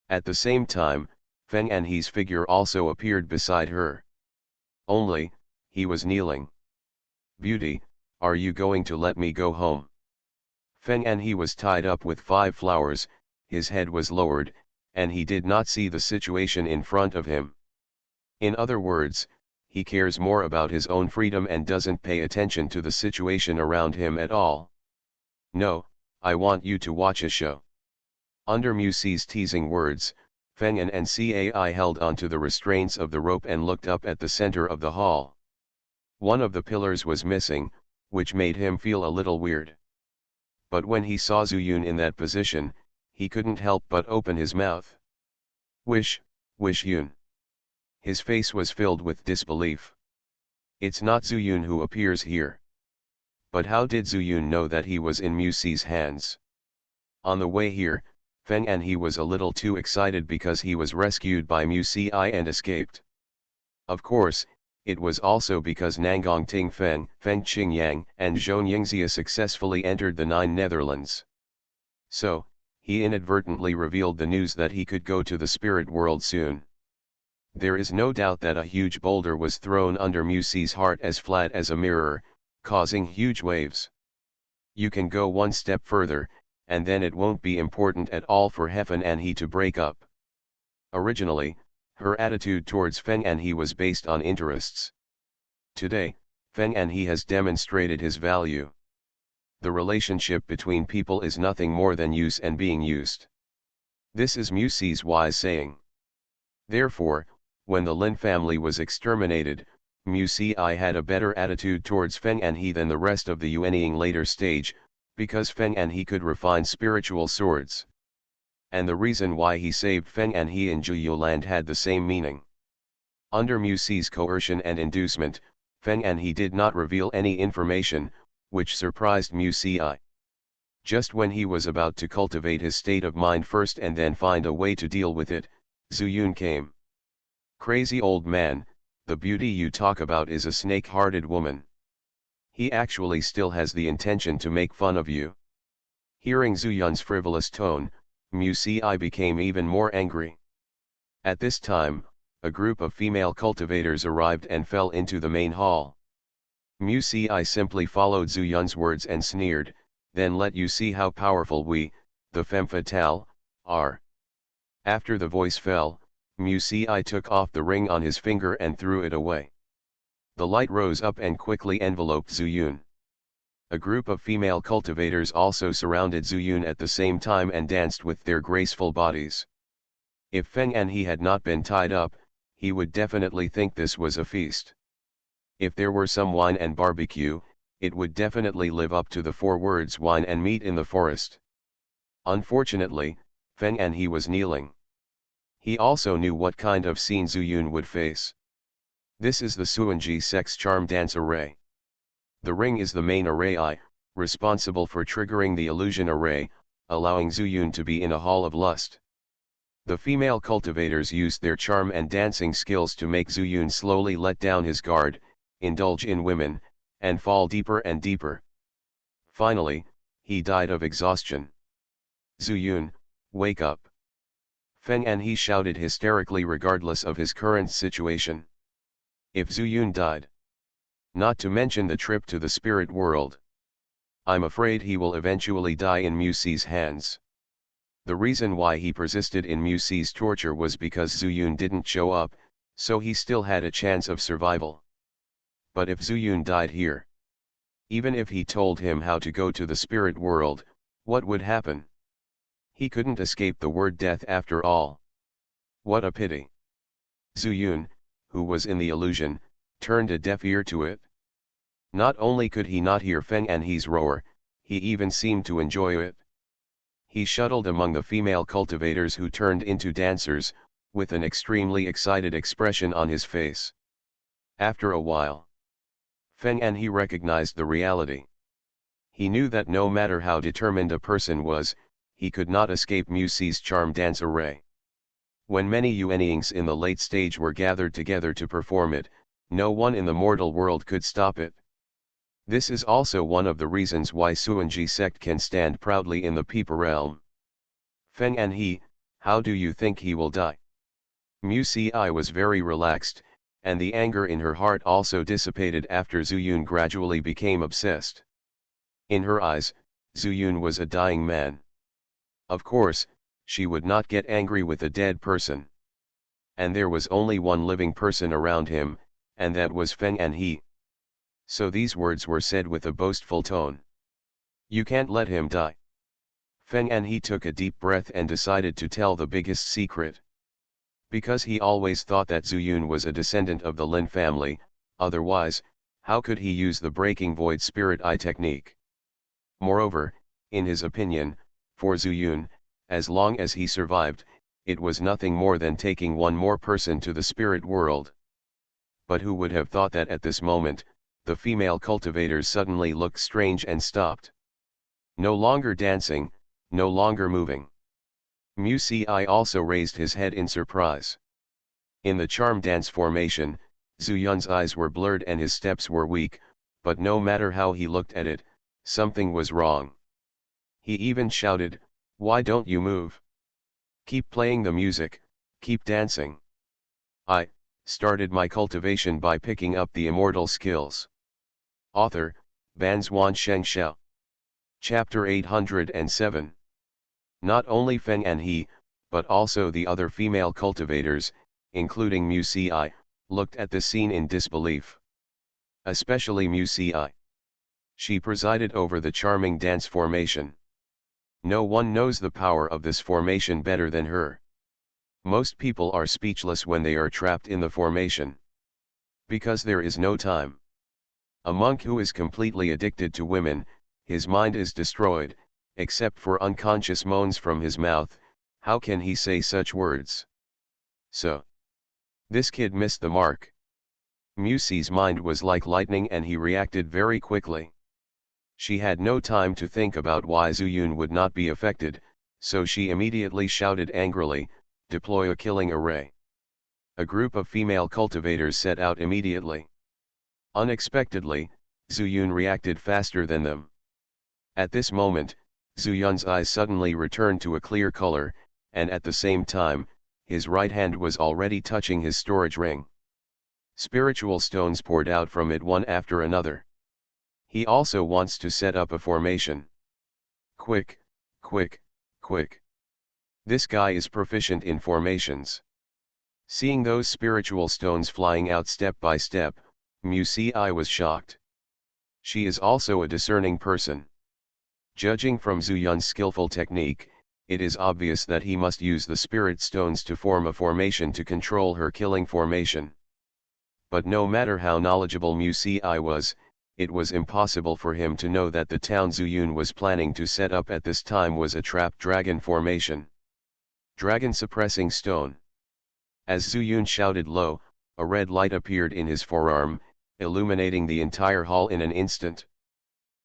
A: At the same time, Feng and he's figure also appeared beside her. Only, he was kneeling. Beauty, are you going to let me go home? Feng and he was tied up with 5 flowers, his head was lowered, and he did not see the situation in front of him. In other words, he cares more about his own freedom and doesn't pay attention to the situation around him at all. No, I want you to watch a show. Under Musi's teasing words, Feng and Cai held onto the restraints of the rope and looked up at the center of the hall. One of the pillars was missing, which made him feel a little weird. But when he saw Zuyun in that position, he couldn't help but open his mouth. Wish Yun. His face was filled with disbelief. It's not Zuyun who appears here. But how did Zuyun know that he was in Musi's hands? On the way here, Feng and he was a little too excited because he was rescued by Musi and escaped. Of course, it was also because Nangang Ting Feng, Feng Qingyang and Zhou Yingxia successfully entered the 9 Netherlands. So, he inadvertently revealed the news that he could go to the spirit world soon. There is no doubt that a huge boulder was thrown under Musi's heart as flat as a mirror, causing huge waves. You can go one step further, and then it won't be important at all for Heffen and he to break up. Originally, her attitude towards Feng and he was based on interests. Today, Feng and he has demonstrated his value. The relationship between people is nothing more than use and being used. This is Muxi's wise saying. Therefore, when the Lin family was exterminated, Muxi had a better attitude towards Feng and He than the rest of the Yuanying later stage, because Feng and He could refine spiritual swords. And the reason why he saved Feng and He in Juyu land had the same meaning. Under Muxi's coercion and inducement, Feng and He did not reveal any information, which surprised Muxi. Just when he was about to cultivate his state of mind first and then find a way to deal with it, Zuyun came. Crazy old man, the beauty you talk about is a snake-hearted woman. He actually still has the intention to make fun of you. Hearing Zuyun's frivolous tone, Muxi became even more angry. At this time, a group of female cultivators arrived and fell into the main hall. Muxi simply followed Zuyun's words and sneered, "Then let you see how powerful we, the femme fatale, are." After the voice fell, Muxi took off the ring on his finger and threw it away. The light rose up and quickly enveloped Zuyun. A group of female cultivators also surrounded Zuyun at the same time and danced with their graceful bodies. If Feng and He had not been tied up, he would definitely think this was a feast. If there were some wine and barbecue, it would definitely live up to the 4 words wine and meat in the forest. Unfortunately, Feng and He was kneeling. He also knew what kind of scene Zuyun would face. This is the Suanji sex charm dance array. The ring is the main array responsible for triggering the illusion array, allowing Zuyun to be in a hall of lust. The female cultivators used their charm and dancing skills to make Zuyun slowly let down his guard, indulge in women, and fall deeper and deeper. Finally, he died of exhaustion. "Zuyun, wake up!" Feng and He shouted hysterically regardless of his current situation. If Zuyun died, not to mention the trip to the spirit world, I'm afraid he will eventually die in Muxi's hands. The reason why he persisted in Muxi's torture was because Zuyun didn't show up, so he still had a chance of survival. But if Zuyun died here, even if he told him how to go to the spirit world, what would happen? He couldn't escape the word death after all. What a pity. Zuyun, who was in the illusion, turned a deaf ear to it. Not only could he not hear Feng and He's roar, he even seemed to enjoy it. He shuttled among the female cultivators who turned into dancers, with an extremely excited expression on his face. After a while, Feng and He recognized the reality. He knew that no matter how determined a person was, he could not escape Muxi's charm dance array. When many Yuanyings in the late stage were gathered together to perform it, no one in the mortal world could stop it. This is also one of the reasons why Suanji sect can stand proudly in the Peepa realm. Feng and He, how do you think he will die? Muxi was very relaxed, and the anger in her heart also dissipated after Zuyun gradually became obsessed. In her eyes, Zuyun was a dying man. Of course, she would not get angry with a dead person. And there was only one living person around him, and that was Feng and He. So these words were said with a boastful tone. You can't let him die. Feng and He took a deep breath and decided to tell the biggest secret. Because he always thought that Zuyun was a descendant of the Lin family, otherwise, how could he use the breaking void spirit technique? Moreover, in his opinion, for Zuyun, as long as he survived, it was nothing more than taking one more person to the spirit world. But who would have thought that at this moment, the female cultivators suddenly looked strange and stopped. No longer dancing, no longer moving. Muxi also raised his head in surprise. In the charm dance formation, Zuyun's eyes were blurred and his steps were weak, but no matter how he looked at it, something was wrong. He even shouted, "Why don't you move? Keep playing the music, keep dancing." I started my cultivation by picking up the immortal skills. Author, Banzuan Xianxia. Chapter 807. Not only Feng and He, but also the other female cultivators, including Muxi, looked at the scene in disbelief. Especially Muxi. She presided over the charming dance formation. No one knows the power of this formation better than her. Most people are speechless when they are trapped in the formation. Because there is no time. A monk who is completely addicted to women, his mind is destroyed, except for unconscious moans from his mouth. How can he say such words? So, this kid missed the mark. Musi's mind was like lightning and he reacted very quickly. She had no time to think about why Zuyun would not be affected, so she immediately shouted angrily, "Deploy a killing array." A group of female cultivators set out immediately. Unexpectedly, Zuyun reacted faster than them. At this moment, Zuyun's eyes suddenly returned to a clear color, and at the same time, his right hand was already touching his storage ring. Spiritual stones poured out from it one after another. He also wants to set up a formation. Quick, quick, quick. This guy is proficient in formations. Seeing those spiritual stones flying out step by step, Musi was shocked. She is also a discerning person. Judging from Zuyun's skillful technique, it is obvious that he must use the spirit stones to form a formation to control her killing formation. But no matter how knowledgeable Musi was, it was impossible for him to know that the town Zuyun was planning to set up at this time was a trapped dragon formation. Dragon suppressing stone. As Zuyun shouted low, a red light appeared in his forearm, illuminating the entire hall in an instant.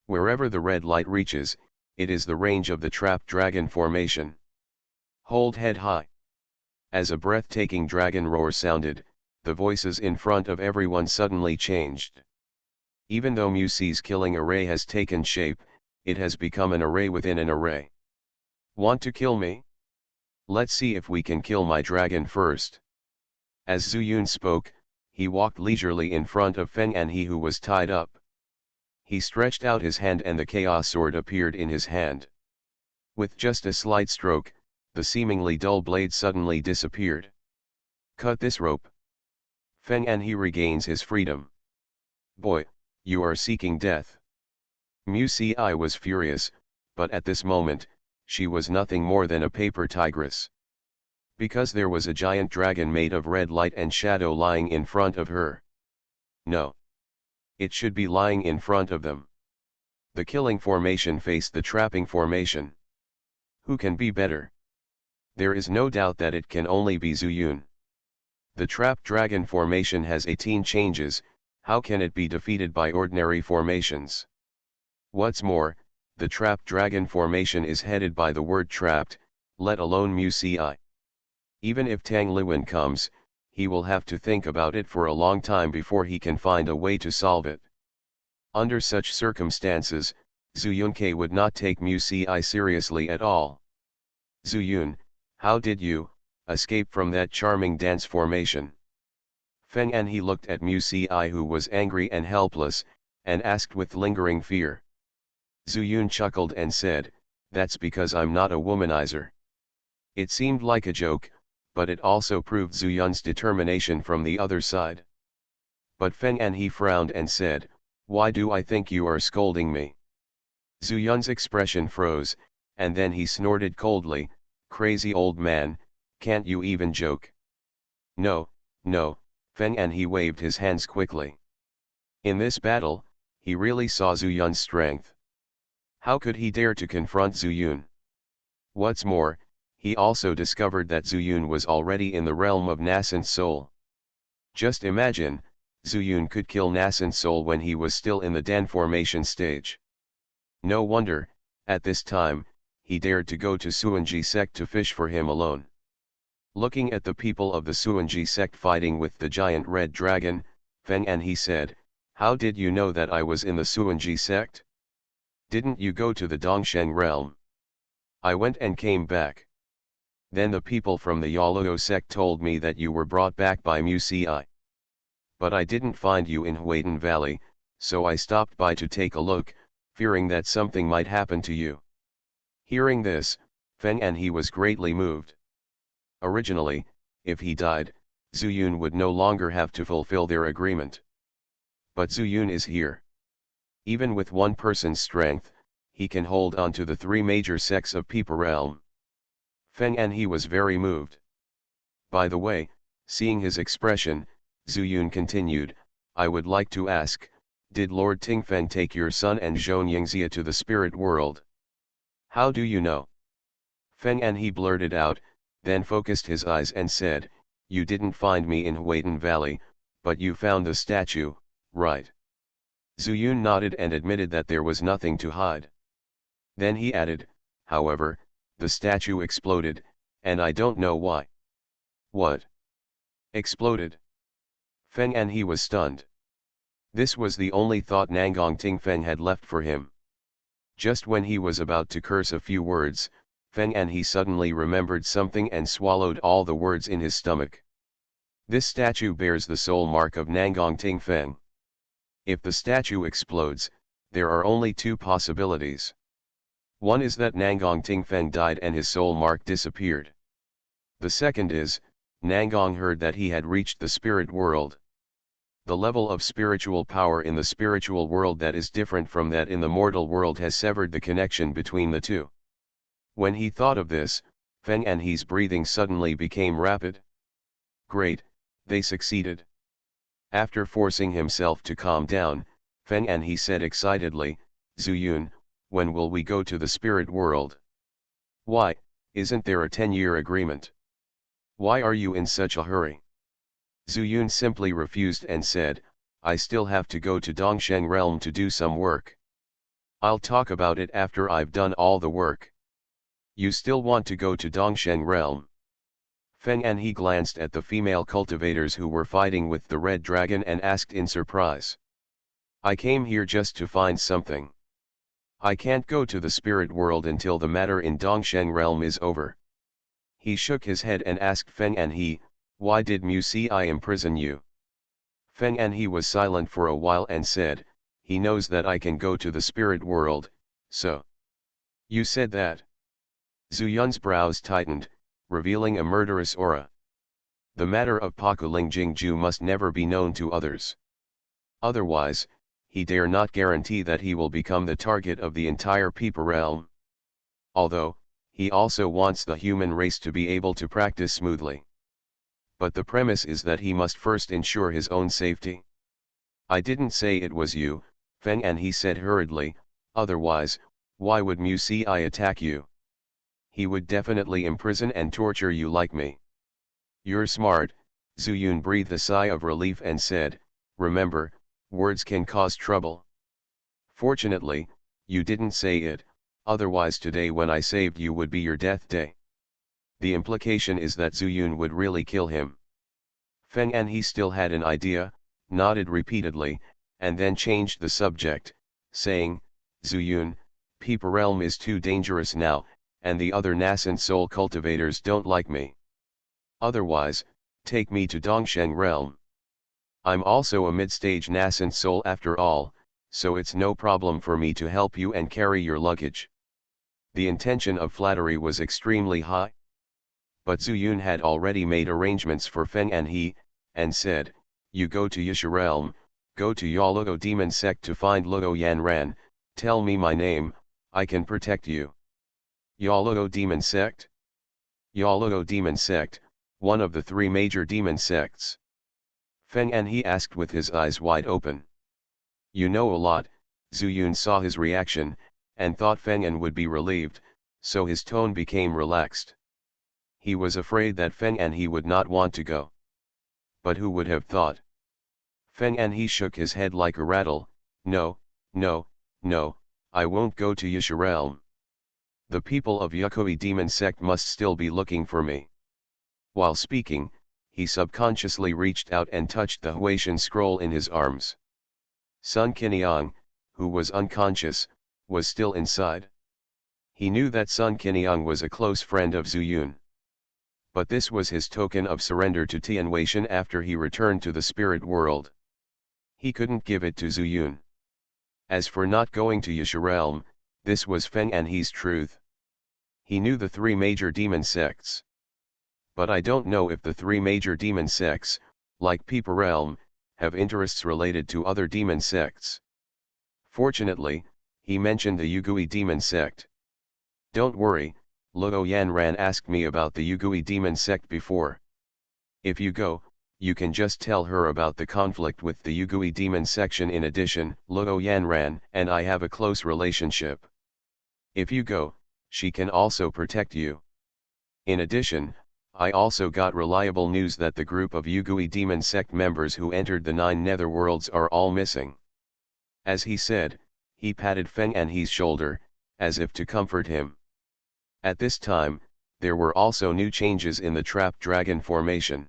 A: Wherever the red light reaches, it is the range of the trapped dragon formation. Hold head high. As a breathtaking dragon roar sounded, the voices in front of everyone suddenly changed. Even though Musi's killing array has taken shape, it has become an array within an array. Want to kill me? Let's see if we can kill my dragon first. As Zuyun spoke, he walked leisurely in front of Feng Anhe who was tied up. He stretched out his hand and the chaos sword appeared in his hand. With just a slight stroke, the seemingly dull blade suddenly disappeared. Cut this rope. Feng Anhe regains his freedom. Boy, you are seeking death. Musi was furious, but at this moment, she was nothing more than a paper tigress. Because there was a giant dragon made of red light and shadow lying in front of her. No. It should be lying in front of them. The killing formation faced the trapping formation. Who can be better? There is no doubt that it can only be Zuyun. The trapped dragon formation has 18 changes, how can it be defeated by ordinary formations? What's more, the trapped dragon formation is headed by the word trapped, let alone Musi. Even if Tang Liwen comes, he will have to think about it for a long time before he can find a way to solve it. Under such circumstances, Zuyun would not take Musi seriously at all. Zuyun, how did you escape from that charming dance formation? Feng Anhe looked at Musi who was angry and helpless, and asked with lingering fear. Zuyun chuckled and said, "That's because I'm not a womanizer." It seemed like a joke, but it also proved Zuyun's determination from the other side. But Feng Anhe frowned and said, "Why do I think you are scolding me?" Zuyun's expression froze, and then he snorted coldly, "Crazy old man, can't you even joke?" "No, no," Feng Anhe waved his hands quickly. In this battle, he really saw Zuyun's strength. How could he dare to confront Zuyun? What's more, he also discovered that Zuyun was already in the realm of nascent soul. Just imagine, Zuyun could kill nascent soul when he was still in the Dan formation stage. No wonder, at this time, he dared to go to Suanji sect to fish for him alone. Looking at the people of the Suanji sect fighting with the giant red dragon, Feng Anhe said, "How did you know that I was in the Suanji sect? Didn't you go to the Dongsheng realm?" "I went and came back. Then the people from the Yaluo sect told me that you were brought back by Musi. But I didn't find you in Huaden Valley, so I stopped by to take a look, fearing that something might happen to you." Hearing this, Feng Anhe was greatly moved. Originally, if he died, Zuyun would no longer have to fulfill their agreement. But Zuyun is here. Even with one person's strength, he can hold on to the three major sects of People Realm. Feng Anhe was very moved. By the way, seeing his expression, Zuyun continued, I would like to ask, did Lord Tingfen take your son and Xianxia to the spirit world? How do you know? Feng Anhe blurted out, then focused his eyes and said, you didn't find me in Huayton Valley, but you found the statue, right? Zuyun nodded and admitted that there was nothing to hide. Then he added, however, the statue exploded, and I don't know why. What? Exploded? Feng Anhe was stunned. This was the only thought Nangong Tingfen had left for him. Just when he was about to curse a few words, Feng Anhe suddenly remembered something and swallowed all the words in his stomach. This statue bears the soul mark of Nangong Tingfen. If the statue explodes, there are only two possibilities. One is that Nangong Tingfen died and his soul mark disappeared. The second is, Nangong heard that he had reached the spirit world. The level of spiritual power in the spiritual world that is different from that in the mortal world has severed the connection between the two. When he thought of this, Feng Anhe's breathing suddenly became rapid. Great, they succeeded. After forcing himself to calm down, Feng Anhe said excitedly, Zuyun, when will we go to the spirit world? Why, isn't there a 10-year agreement? Why are you in such a hurry? Zuyun simply refused and said, I still have to go to Dongsheng realm to do some work. I'll talk about it after I've done all the work. You still want to go to Dongsheng realm? Feng Anhe glanced at the female cultivators who were fighting with the red dragon and asked in surprise. I came here just to find something. I can't go to the spirit world until the matter in Dongsheng realm is over. He shook his head and asked Feng Anhe, why did Mu Si imprison you? Feng Anhe was silent for a while and said, he knows that I can go to the spirit world, so. You said that. Zuyun's brows tightened, revealing a murderous aura. The matter of Pakuling Jingju must never be known to others. Otherwise, he dare not guarantee that he will become the target of the entire People realm. Although, he also wants the human race to be able to practice smoothly. But the premise is that he must first ensure his own safety. I didn't say it was you, Feng Anhe said hurriedly, otherwise, why would Mu Si attack you? He would definitely imprison and torture you like me. You're smart, Zuyun breathed a sigh of relief and said, remember, words can cause trouble. Fortunately, you didn't say it, otherwise today when I saved you would be your death day. The implication is that Zuyun would really kill him. Feng Anhe still had an idea, nodded repeatedly, and then changed the subject, saying, Zuyun, People realm is too dangerous now, and the other nascent soul cultivators don't like me. Otherwise, take me to Dongsheng realm. I'm also a mid-stage nascent soul after all, so it's no problem for me to help you and carry your luggage. The intention of flattery was extremely high. But Zuyun had already made arrangements for Feng Anhe, and said, you go to Yisha realm, go to Yaluo demon sect to find Luo Yanran, tell me my name, I can protect you. Yaluo demon sect? Yaluo demon sect, one of the three major demon sects. Feng Anhe asked with his eyes wide open. You know a lot, Zuyun saw his reaction, and thought Feng An would be relieved, so his tone became relaxed. He was afraid that Feng Anhe would not want to go. But who would have thought? Feng Anhe shook his head like a rattle, no, no, no, I won't go to Yisha realm. The people of Yukui demon sect must still be looking for me. While speaking, he subconsciously reached out and touched the Huatian scroll in his arms. Sun Qiniang, who was unconscious, was still inside. He knew that Sun Qiniang was a close friend of Zuyun. But this was his token of surrender to Tianweishan after he returned to the spirit world. He couldn't give it to Zuyun. As for not going to Yisha realm, this was Feng Anhe's truth. He knew the three major demon sects. But I don't know if the three major demon sects, like People realm, have interests related to other demon sects. Fortunately, he mentioned the Yugui demon sect. Don't worry, Luo Yanran asked me about the Yugui demon sect before. If you go, you can just tell her about the conflict with the Yugui demon section. In addition, Luo Yanran and I have a close relationship. If you go, she can also protect you. In addition, I also got reliable news that the group of Yugui demon sect members who entered the 9 netherworlds are all missing. As he said, he patted Feng Anhe's shoulder, as if to comfort him. At this time, there were also new changes in the trap dragon formation.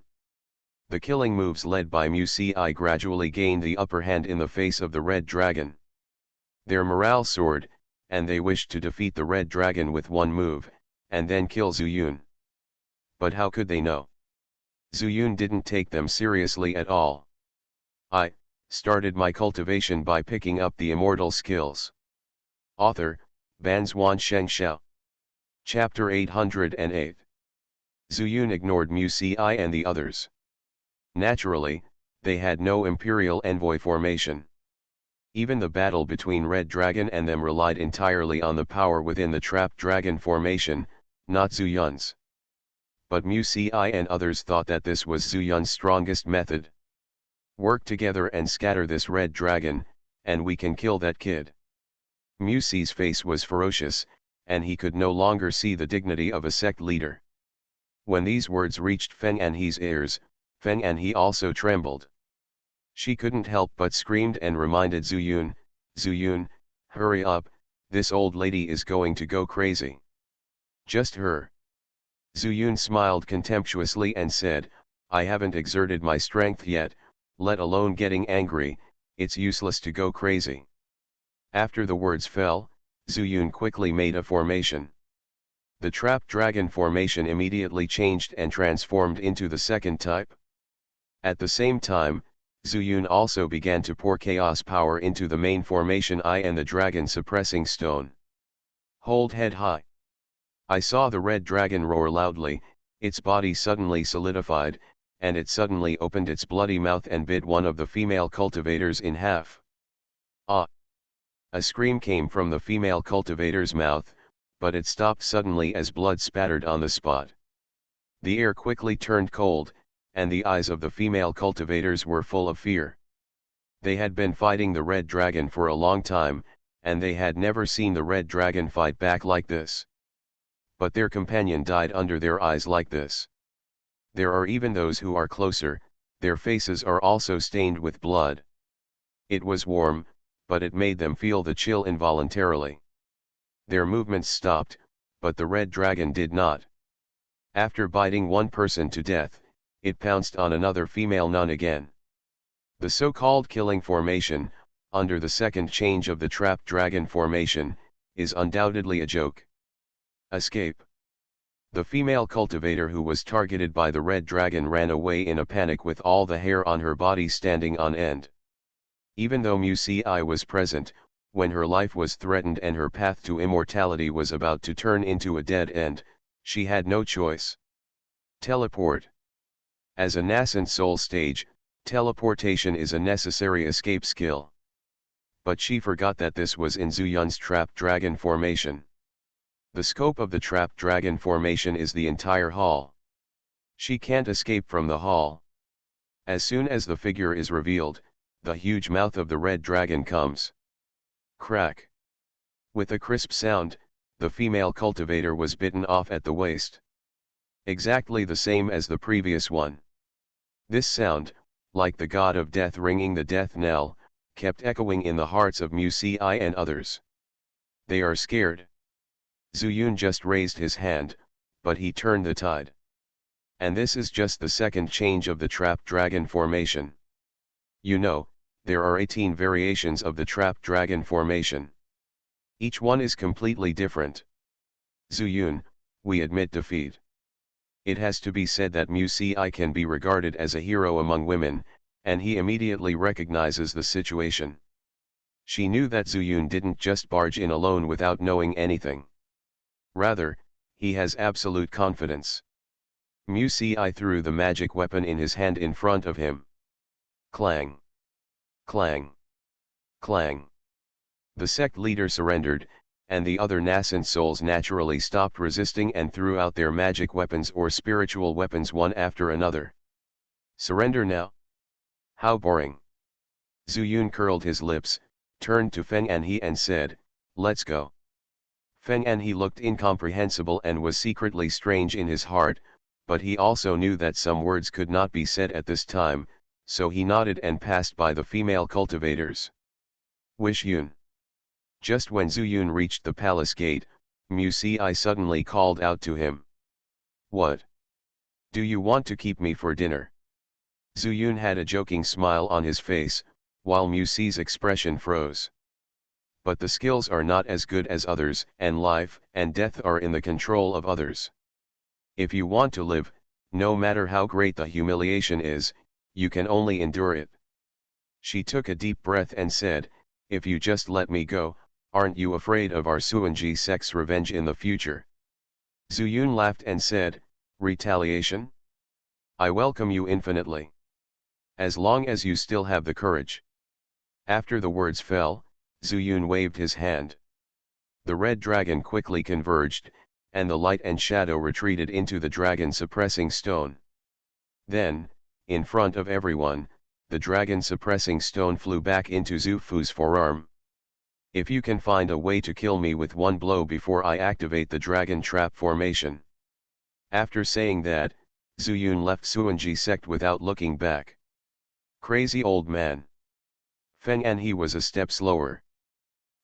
A: The killing moves led by Mu Ci gradually gained the upper hand in the face of the red dragon. Their morale soared, and they wished to defeat the red dragon with one move, and then kill Zhu Yun. But how could they know? Zhu Yun didn't take them seriously at all. I started my cultivation by picking up the immortal skills. Author, Banzuan Xianxia. Chapter 808. Zhu Yun ignored Mu Ci and the others. Naturally, they had no imperial envoy formation. Even the battle between Red Dragon and them relied entirely on the power within the Trap Dragon formation, not Zhu Yun's. But Mu Ci and others thought that this was Zhu Yun's strongest method. Work together and scatter this red dragon, and we can kill that kid. Mu Ci's face was ferocious, and he could no longer see the dignity of a sect leader. When these words reached Feng Anhe's ears, Feng Anhe also trembled. She couldn't help but screamed and reminded Zhu Yun, hurry up, this old lady is going to go crazy. Just her. Zhu Yun smiled contemptuously and said, I haven't exerted my strength yet, let alone getting angry, it's useless to go crazy. After the words fell, Zhu Yun quickly made a formation. The trap dragon formation immediately changed and transformed into the second type. At the same time, Zhu Yun also began to pour chaos power into the main formation I and the dragon suppressing stone. Hold head high. I saw the red dragon roar loudly, its body suddenly solidified, and it suddenly opened its bloody mouth and bit one of the female cultivators in half. Ah! A scream came from the female cultivator's mouth, but it stopped suddenly as blood spattered on the spot. The air quickly turned cold, and the eyes of the female cultivators were full of fear. They had been fighting the red dragon for a long time, and they had never seen the red dragon fight back like this. But their companion died under their eyes like this. There are even those who are closer, their faces are also stained with blood. It was warm, but it made them feel the chill involuntarily. Their movements stopped, but the red dragon did not. After biting one person to death, it pounced on another female nun again. The so-called killing formation, under the second change of the trap dragon formation, is undoubtedly a joke. Escape. The female cultivator who was targeted by the red dragon ran away in a panic with all the hair on her body standing on end. Even though Mu Ci was present, when her life was threatened and her path to immortality was about to turn into a dead end, she had no choice. Teleport. As a nascent soul stage, teleportation is a necessary escape skill. But she forgot that this was in Zhu Yun's trap dragon formation. The scope of the trap dragon formation is the entire hall. She can't escape from the hall. As soon as the figure is revealed, the huge mouth of the red dragon comes. Crack. With a crisp sound, the female cultivator was bitten off at the waist. Exactly the same as the previous one. This sound, like the god of death ringing the death knell, kept echoing in the hearts of Mu Ci and others. They are scared. Zhu Yun just raised his hand, but he turned the tide. And this is just the second change of the trap dragon formation. You know, there are 18 variations of the trap dragon formation. Each one is completely different. Zhu Yun, we admit defeat. It has to be said that Mu Ci can be regarded as a hero among women, and he immediately recognizes the situation. She knew that Zhu Yun didn't just barge in alone without knowing anything. Rather, he has absolute confidence. Mu Ci threw the magic weapon in his hand in front of him. Clang! Clang! Clang! The sect leader surrendered, and the other nascent souls naturally stopped resisting and threw out their magic weapons or spiritual weapons one after another. Surrender now? How boring. Zuyun curled his lips, turned to Feng Anhe and said, "Let's go." Feng Anhe looked incomprehensible and was secretly strange in his heart, but he also knew that some words could not be said at this time, so he nodded and passed by the female cultivators. Wish Yun. Just when Zuyun reached the palace gate, Mu Si suddenly called out to him. "What? Do you want to keep me for dinner?" Zuyun had a joking smile on his face, while Mu Si's expression froze. But the skills are not as good as others, and life and death are in the control of others. If you want to live, no matter how great the humiliation is, you can only endure it. She took a deep breath and said, "If you just let me go, aren't you afraid of our Suanji sect's revenge in the future?" Zuyun laughed and said, "Retaliation? I welcome you infinitely. As long as you still have the courage." After the words fell, Zuyun waved his hand. The red dragon quickly converged, and the light and shadow retreated into the dragon-suppressing stone. Then, in front of everyone, the dragon-suppressing stone flew back into Zhu Fu's forearm. "If you can find a way to kill me with one blow before I activate the dragon trap formation." After saying that, Zuyun left Suanji sect without looking back. Crazy old man. Feng Anhe was a step slower.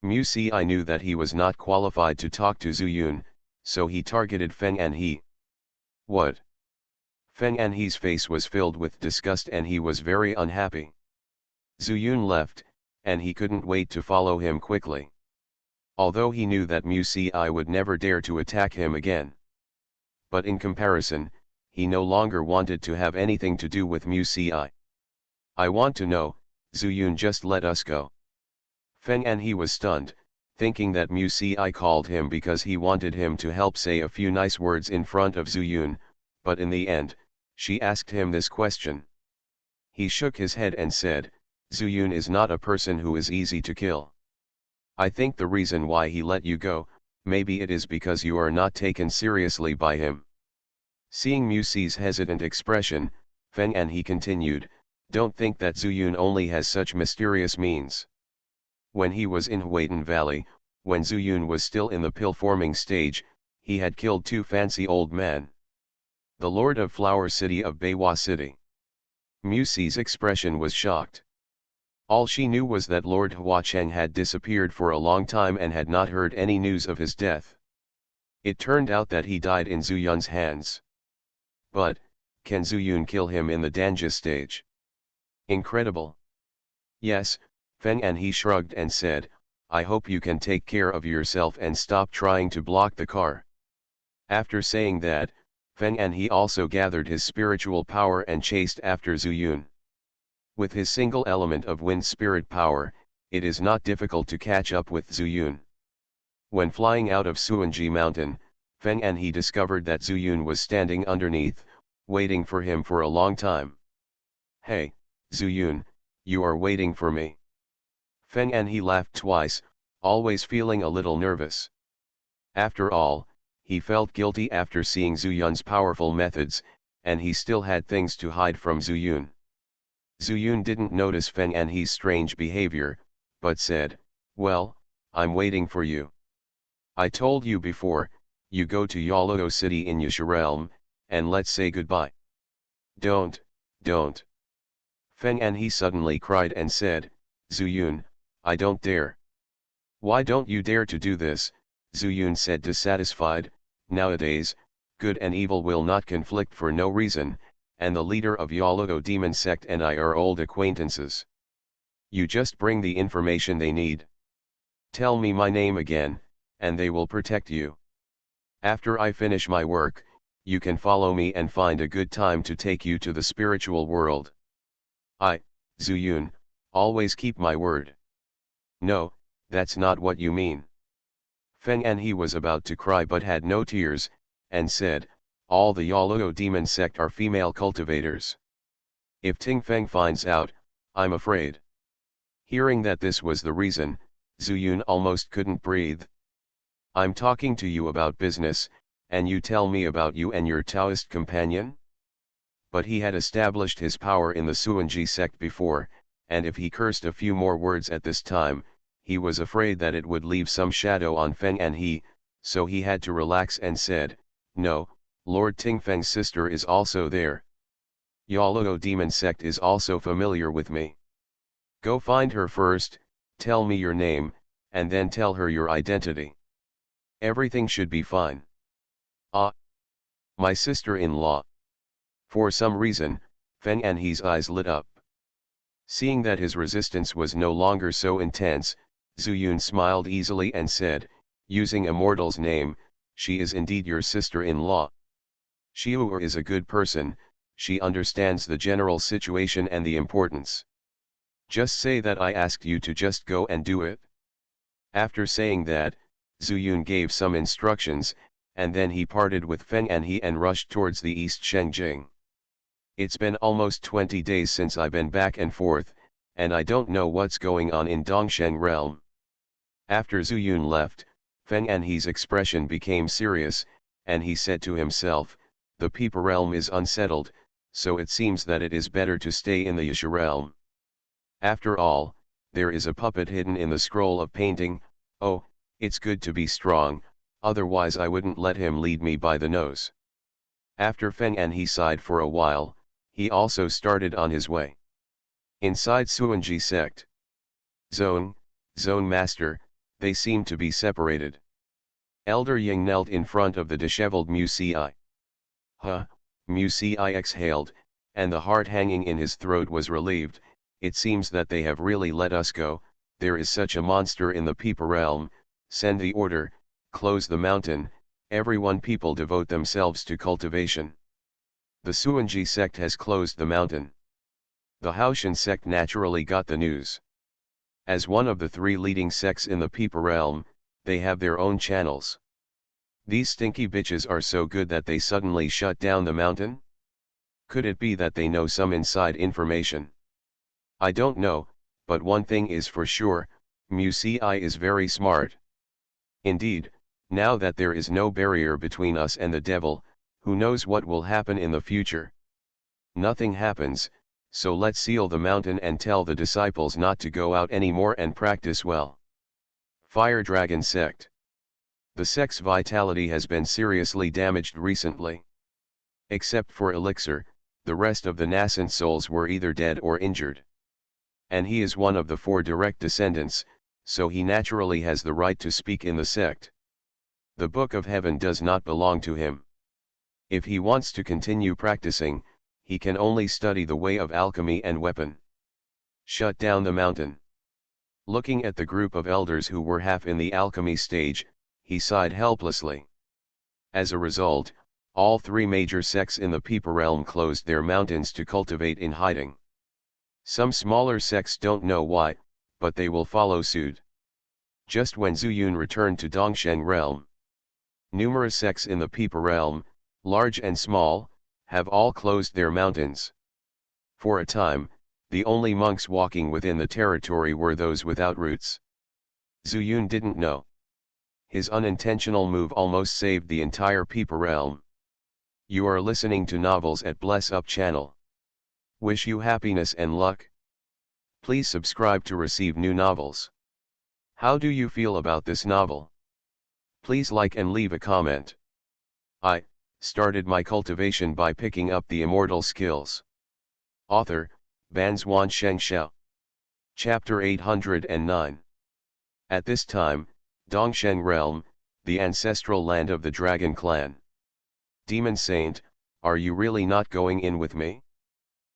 A: Mu Si knew that he was not qualified to talk to Zuyun, so he targeted Feng Anhe. "What?" Feng Anhe's face was filled with disgust and he was very unhappy. Zuyun left, and he couldn't wait to follow him quickly. Although he knew that Mu Si would never dare to attack him again. But in comparison, he no longer wanted to have anything to do with Mu Si. "I want to know, Zuyun, just let us go." Feng Anhe was stunned, thinking that Mu Si called him because he wanted him to help say a few nice words in front of Zuyun, but in the end, she asked him this question. He shook his head and said, "Zuyun is not a person who is easy to kill. I think the reason why he let you go, maybe it is because you are not taken seriously by him." Seeing Mu Si's hesitant expression, Feng Anhe continued, "Don't think that Zuyun only has such mysterious means. When he was in Huaytan Valley, when Zuyun was still in the pill-forming stage, he had killed 2 fancy old men. The Lord of Flower City of Beiwa City." Mu Si's expression was shocked. All she knew was that Lord Huacheng had disappeared for a long time and had not heard any news of his death. It turned out that he died in Zuyun's hands. But, can Zuyun kill him in the Danja stage? Incredible. Yes, Feng Anhe shrugged and said, "I hope you can take care of yourself and stop trying to block the car." After saying that, Feng Anhe also gathered his spiritual power and chased after Zuyun. With his single element of wind spirit power, it is not difficult to catch up with Zuyun. When flying out of Suanji Mountain, Feng Anhe discovered that Zuyun was standing underneath, waiting for him for a long time. "Hey, Zuyun, you are waiting for me." Feng Anhe laughed twice, always feeling a little nervous. After all, he felt guilty after seeing Zuyun's powerful methods, and he still had things to hide from Zuyun. Zuyun didn't notice Feng Anhe's strange behavior, but said, "Well, I'm waiting for you. I told you before, you go to Yoluo City in Yusha Realm, and let's say goodbye." Don't. Feng Anhe suddenly cried and said, "Zuyun, I don't dare." "Why don't you dare to do this?" Zuyun said dissatisfied. "Nowadays, good and evil will not conflict for no reason, and the leader of Yoluo demon sect and I are old acquaintances. You just bring the information they need. Tell me my name again, and they will protect you. After I finish my work, you can follow me and find a good time to take you to the spiritual world. I, Zuyun, always keep my word." "No, that's not what you mean." Feng Anhe was about to cry but had no tears, and said, "All the Yoluo demon sect are female cultivators. If Ting Feng finds out, I'm afraid." Hearing that this was the reason, Zuyun almost couldn't breathe. I'm talking to you about business, and you tell me about you and your Taoist companion? But he had established his power in the Suanji sect before, and if he cursed a few more words at this time, he was afraid that it would leave some shadow on Feng and he, so he had to relax and said, "No, Lord Tingfeng's sister is also there. Yaluo demon sect is also familiar with me. Go find her first, tell me your name, and then tell her your identity. Everything should be fine." "Ah, my sister-in-law." For some reason, Feng and his eyes lit up. Seeing that his resistance was no longer so intense, Zuyun smiled easily and said, using Immortal's name, "She is indeed your sister-in-law. Xiu is a good person, she understands the general situation and the importance. Just say that I asked you to just go and do it." After saying that, Zuyun gave some instructions, and then he parted with Feng and he and rushed towards the East Shengjing. "It's been almost 20 days since I've been back and forth, and I don't know what's going on in Dongsheng realm." After Zuyun left, Feng and he's expression became serious, and he said to himself, "The Peepa realm is unsettled, so it seems that it is better to stay in the Yasha realm. After all, there is a puppet hidden in the scroll of painting. Oh, it's good to be strong, otherwise I wouldn't let him lead me by the nose." After Feng and he sighed for a while, he also started on his way. Inside Suanji sect. Zone Master, they seem to be separated. Elder Ying knelt in front of the disheveled Mu Ci. "Huh," Mu Ci exhaled, and the heart hanging in his throat was relieved. "It seems that they have really let us go. There is such a monster in the Peepa realm. Send the order, close the mountain, everyone people devote themselves to cultivation. The Suanji sect has closed the mountain." The Haoshan sect naturally got the news. As one of the three leading sects in the Peepa realm, they have their own channels. These stinky bitches are so good that they suddenly shut down the mountain? Could it be that they know some inside information? I don't know, but one thing is for sure, Mu Ci is very smart. Indeed, now that there is no barrier between us and the devil, who knows what will happen in the future? Nothing happens, so let's seal the mountain and tell the disciples not to go out anymore and practice well. Fire Dragon Sect. The sect's vitality has been seriously damaged recently. Except for Elixir, the rest of the nascent souls were either dead or injured. And he is one of the 4 direct descendants, so he naturally has the right to speak in the sect. The Book of Heaven does not belong to him. If he wants to continue practicing, he can only study the way of alchemy and weapon. Shut down the mountain. Looking at the group of elders who were half in the alchemy stage, he sighed helplessly. As a result, all 3 major sects in the Peepa realm closed their mountains to cultivate in hiding. Some smaller sects don't know why, but they will follow suit. Just when Zuyun returned to Dongsheng realm, numerous sects in the Peepa realm, large and small, have all closed their mountains. For a time, the only monks walking within the territory were those without roots. Zuyun didn't know. His unintentional move almost saved the entire Peepa realm. You are listening to Novels at Bless Up channel. Wish you happiness and luck. Please subscribe to receive new novels. How do you feel about this novel? Please like and leave a comment. I started my cultivation by picking up the immortal skills. Author, Banzuan Xianxia. Chapter 809. At this time, Dongsheng Realm, the ancestral land of the Dragon Clan. Demon Saint, are you really not going in with me?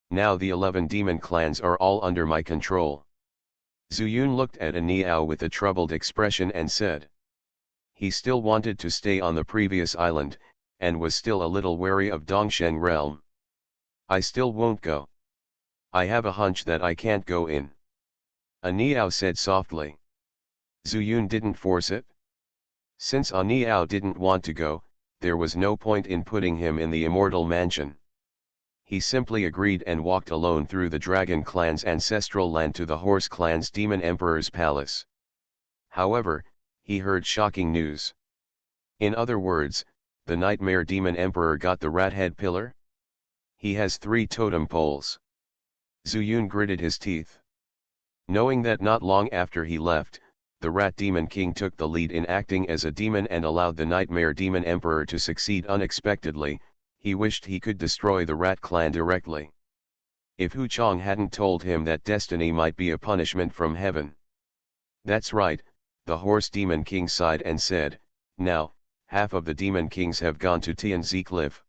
A: Now the 11 demon clans are all under my control. Zuyun looked at Aniao with a troubled expression and said. He still wanted to stay on the previous island, and was still a little wary of Dongsheng Realm. I still won't go. I have a hunch that I can't go in. Aniao said softly. Zuyun didn't force it. Since Aniao didn't want to go, there was no point in putting him in the immortal mansion. He simply agreed and walked alone through the Dragon Clan's ancestral land to the Horse Clan's Demon Emperor's palace. However, he heard shocking news. In other words, the Nightmare Demon Emperor got the rat head pillar? He has 3 totem poles. Zuyun gritted his teeth. Knowing that not long after he left, the Rat Demon King took the lead in acting as a demon and allowed the Nightmare Demon Emperor to succeed unexpectedly, he wished he could destroy the Rat clan directly. If Hu Chong hadn't told him that destiny might be a punishment from heaven. That's right, the Horse Demon King sighed and said, now, half of the Demon Kings have gone to Tianzi Cliff.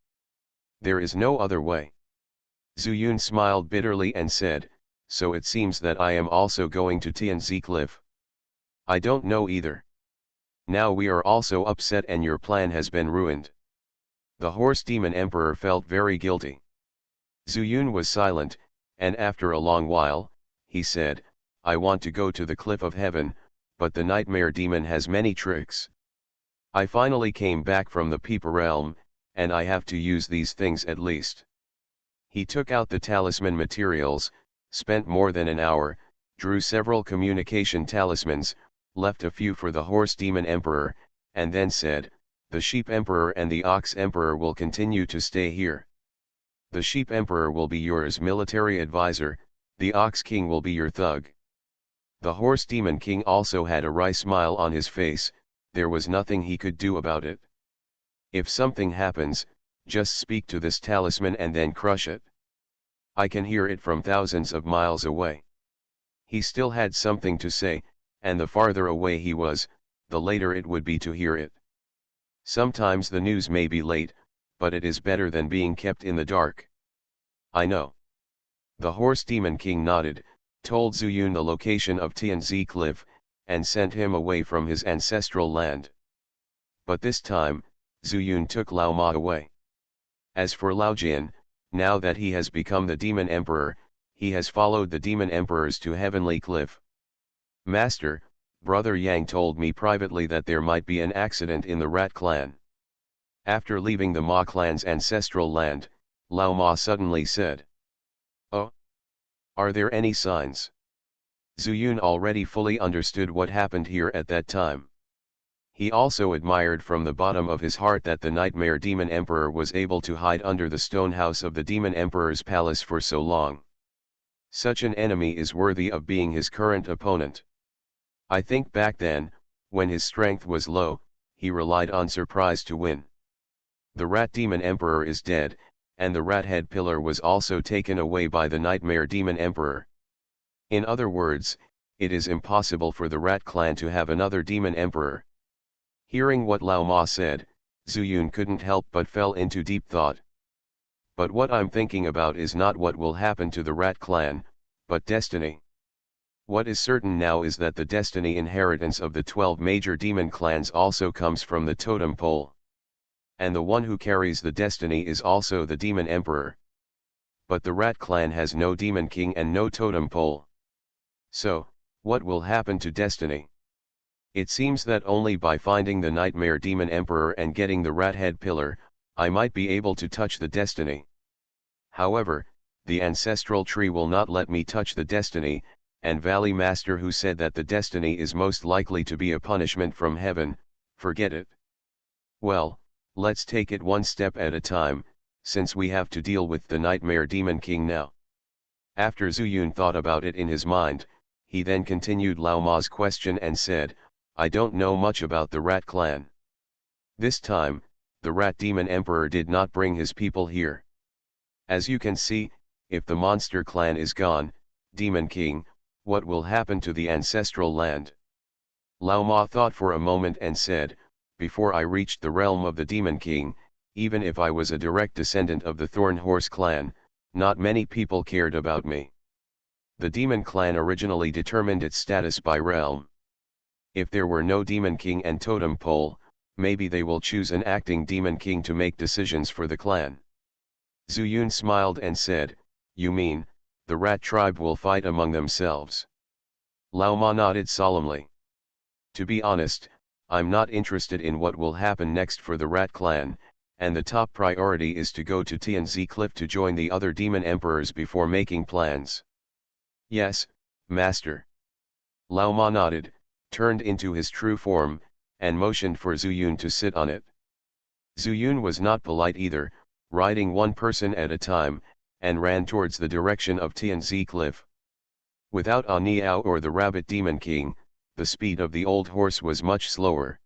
A: There is no other way. Zuyun smiled bitterly and said, so it seems that I am also going to Tianzi Cliff. I don't know either. Now we are also upset and your plan has been ruined. The Horse Demon Emperor felt very guilty. Zuyun was silent, and after a long while, he said, I want to go to the Cliff of Heaven, but the Nightmare Demon has many tricks. I finally came back from the Peeper Realm, and I have to use these things at least. He took out the talisman materials, spent more than an hour, drew several communication talismans, left a few for the Horse Demon Emperor, and then said, the Sheep Emperor and the Ox Emperor will continue to stay here. The Sheep Emperor will be yours military advisor, the Ox King will be your thug. The Horse Demon King also had a wry smile on his face, there was nothing he could do about it. If something happens, just speak to this talisman and then crush it. I can hear it from thousands of miles away. He still had something to say, and the farther away he was, the later it would be to hear it. Sometimes the news may be late, but it is better than being kept in the dark. I know. The Horse Demon King nodded, told Zuyun the location of Tianzi Cliff, and sent him away from his ancestral land. But this time, Zuyun took Lao Ma away. As for Lao Jin, now that he has become the Demon Emperor, he has followed the Demon Emperors to Heavenly Cliff. Master, Brother Yang told me privately that there might be an accident in the Rat clan. After leaving the Ma clan's ancestral land, Lao Ma suddenly said. Oh? Are there any signs? Zuyun already fully understood what happened here at that time. He also admired from the bottom of his heart that the Nightmare Demon Emperor was able to hide under the stone house of the Demon Emperor's palace for so long. Such an enemy is worthy of being his current opponent. I think back then, when his strength was low, he relied on surprise to win. The Rat Demon Emperor is dead, and the Rat Head Pillar was also taken away by the Nightmare Demon Emperor. In other words, it is impossible for the Rat clan to have another Demon Emperor. Hearing what Lao Ma said, Zuyun couldn't help but fell into deep thought. But what I'm thinking about is not what will happen to the Rat clan, but destiny. What is certain now is that the destiny inheritance of the 12 major demon clans also comes from the totem pole. And the one who carries the destiny is also the Demon Emperor. But the Rat clan has no Demon King and no totem pole. So, what will happen to destiny? It seems that only by finding the Nightmare Demon Emperor and getting the Rat Head Pillar, I might be able to touch the destiny. However, the ancestral tree will not let me touch the destiny, and Valley Master who said that the destiny is most likely to be a punishment from heaven, forget it. Well, let's take it one step at a time, since we have to deal with the Nightmare Demon King now. After Zuyun thought about it in his mind, he then continued Lao Ma's question and said, I don't know much about the Rat clan. This time, the Rat Demon Emperor did not bring his people here. As you can see, if the Monster clan is gone, Demon King, what will happen to the ancestral land? Lao Ma thought for a moment and said, before I reached the realm of the Demon King, even if I was a direct descendant of the Thorn Horse clan, not many people cared about me. The Demon clan originally determined its status by realm. If there were no Demon King and totem pole, maybe they will choose an acting Demon King to make decisions for the clan. Zuyun smiled and said, you mean, the Rat tribe will fight among themselves? Lao Ma nodded solemnly. To be honest, I'm not interested in what will happen next for the Rat clan, and the top priority is to go to Tianzi Cliff to join the other demon emperors before making plans. Yes, Master. Lao Ma nodded, turned into his true form, and motioned for Zuyun to sit on it. Zuyun was not polite either, riding one person at a time, and ran towards the direction of Tianzi Cliff. Without A Niao or the Rabbit Demon King, the speed of the old horse was much slower.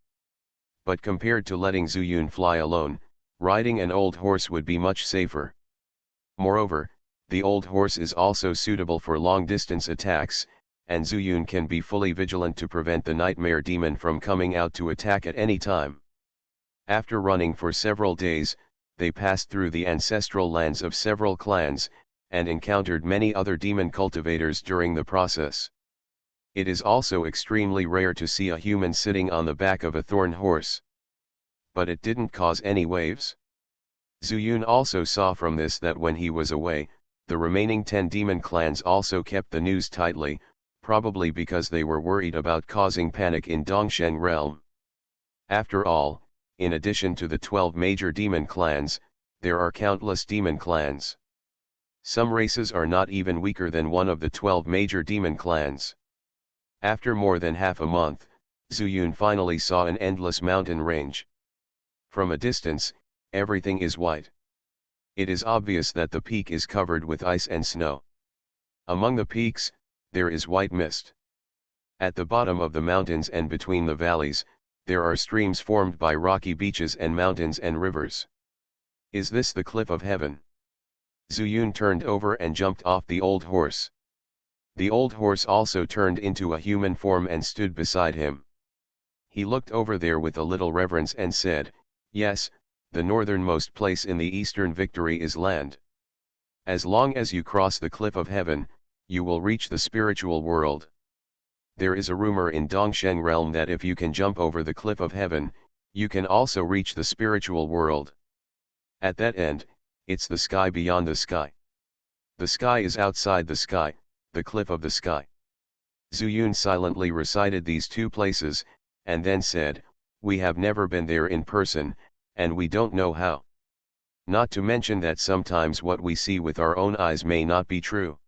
A: But compared to letting Zuyun fly alone, riding an old horse would be much safer. Moreover, the old horse is also suitable for long-distance attacks, and Zuyun can be fully vigilant to prevent the nightmare demon from coming out to attack at any time. After running for several days, they passed through the ancestral lands of several clans, and encountered many other demon cultivators during the process. It is also extremely rare to see a human sitting on the back of a thorn horse. But it didn't cause any waves. Zuyun also saw from this that when he was away, the remaining 10 demon clans also kept the news tightly, probably because they were worried about causing panic in Dongsheng realm. After all, in addition to the 12 major demon clans, there are countless demon clans. Some races are not even weaker than one of the 12 major demon clans. After more than half a month, Zuyun finally saw an endless mountain range. From a distance, everything is white. It is obvious that the peak is covered with ice and snow. Among the peaks, there is white mist. At the bottom of the mountains and between the valleys, there are streams formed by rocky beaches and mountains and rivers. Is this the cliff of heaven? Zuyun turned over and jumped off the old horse. The old horse also turned into a human form and stood beside him. He looked over there with a little reverence and said, "Yes, the northernmost place in the eastern victory is land. As long as you cross the cliff of heaven, you will reach the spiritual world. There is a rumor in Dongsheng realm that if you can jump over the cliff of heaven, you can also reach the spiritual world. At that end, it's the sky beyond the sky. The sky is outside the sky, the cliff of the sky." Zuyun silently recited these two places, and then said, "We have never been there in person, and we don't know how. Not to mention that sometimes what we see with our own eyes may not be true.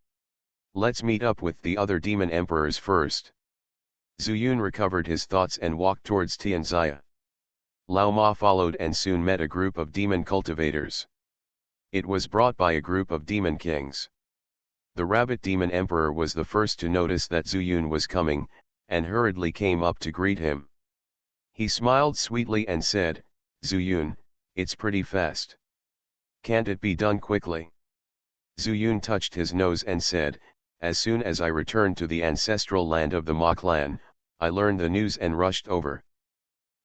A: Let's meet up with the other demon emperors first." Zuyun recovered his thoughts and walked towards Xianxia. Lao Ma followed and soon met a group of demon cultivators. It was brought by a group of demon kings. The rabbit demon emperor was the first to notice that Zuyun was coming, and hurriedly came up to greet him. He smiled sweetly and said, "Zuyun, it's pretty fast. Can't it be done quickly?" Zuyun touched his nose and said, "As soon as I returned to the ancestral land of the Ma clan, I learned the news and rushed over."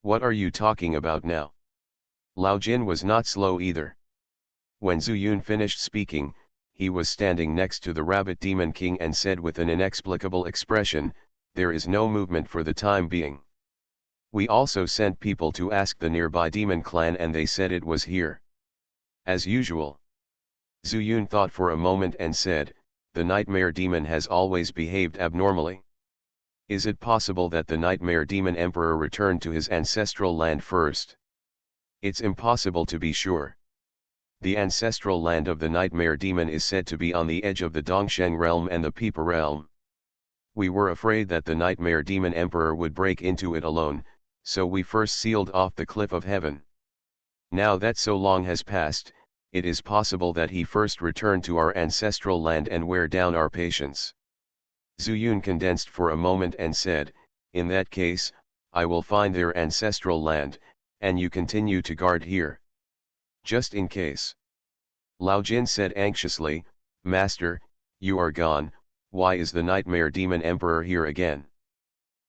A: "What are you talking about now?" Lao Jin was not slow either. When Zuyun finished speaking, he was standing next to the rabbit demon king and said with an inexplicable expression, "There is no movement for the time being. We also sent people to ask the nearby demon clan and they said it was here. As usual." Zuyun thought for a moment and said, "The nightmare demon has always behaved abnormally. Is it possible that the nightmare demon emperor returned to his ancestral land first? It's impossible to be sure. The ancestral land of the nightmare demon is said to be on the edge of the Dongsheng realm and the Pipa realm. We were afraid that the nightmare demon emperor would break into it alone, so we first sealed off the cliff of heaven. Now that so long has passed, it is possible that he first returned to our ancestral land and wear down our patience." Zuyun condensed for a moment and said, "In that case, I will find their ancestral land, and you continue to guard here. Just in case." Lao Jin said anxiously, "Master, you are gone, why is the nightmare demon emperor here again?"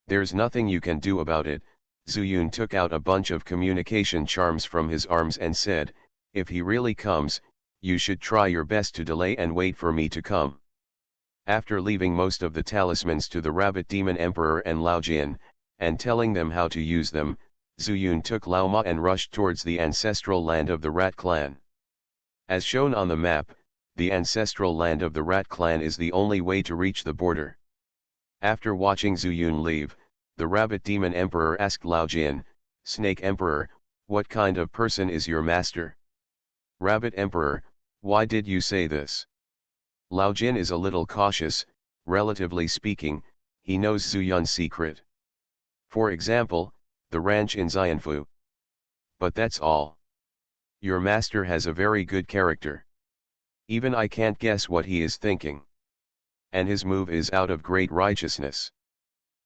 A: "There's nothing you can do about it." Zuyun took out a bunch of communication charms from his arms and said, "If he really comes, you should try your best to delay and wait for me to come." After leaving most of the talismans to the rabbit demon emperor and Lao Jin, and telling them how to use them, Zuyun took Lao Ma and rushed towards the ancestral land of the rat clan. As shown on the map, the ancestral land of the rat clan is the only way to reach the border. After watching Zuyun leave, the rabbit demon emperor asked Lao Jin, "Snake emperor, what kind of person is your master?" "Rabbit emperor, why did you say this?" Lao Jin is a little cautious, relatively speaking, he knows Zuyun's secret. For example, the ranch in Xianfu. But that's all. Your master has a very good character. Even I can't guess what he is thinking. And his move is out of great righteousness.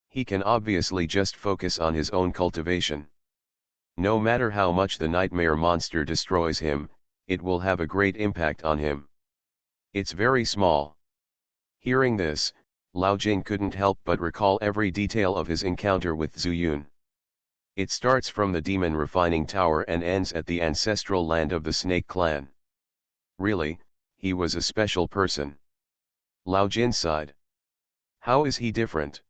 A: He can obviously just focus on his own cultivation. No matter how much the nightmare monster destroys him, it will have a great impact on him. It's very small. Hearing this, Lao Jin couldn't help but recall every detail of his encounter with Zhu Yun. It starts from the demon refining tower and ends at the ancestral land of the Snake Clan. Really, he was a special person. Lao Jin sighed. How is he different?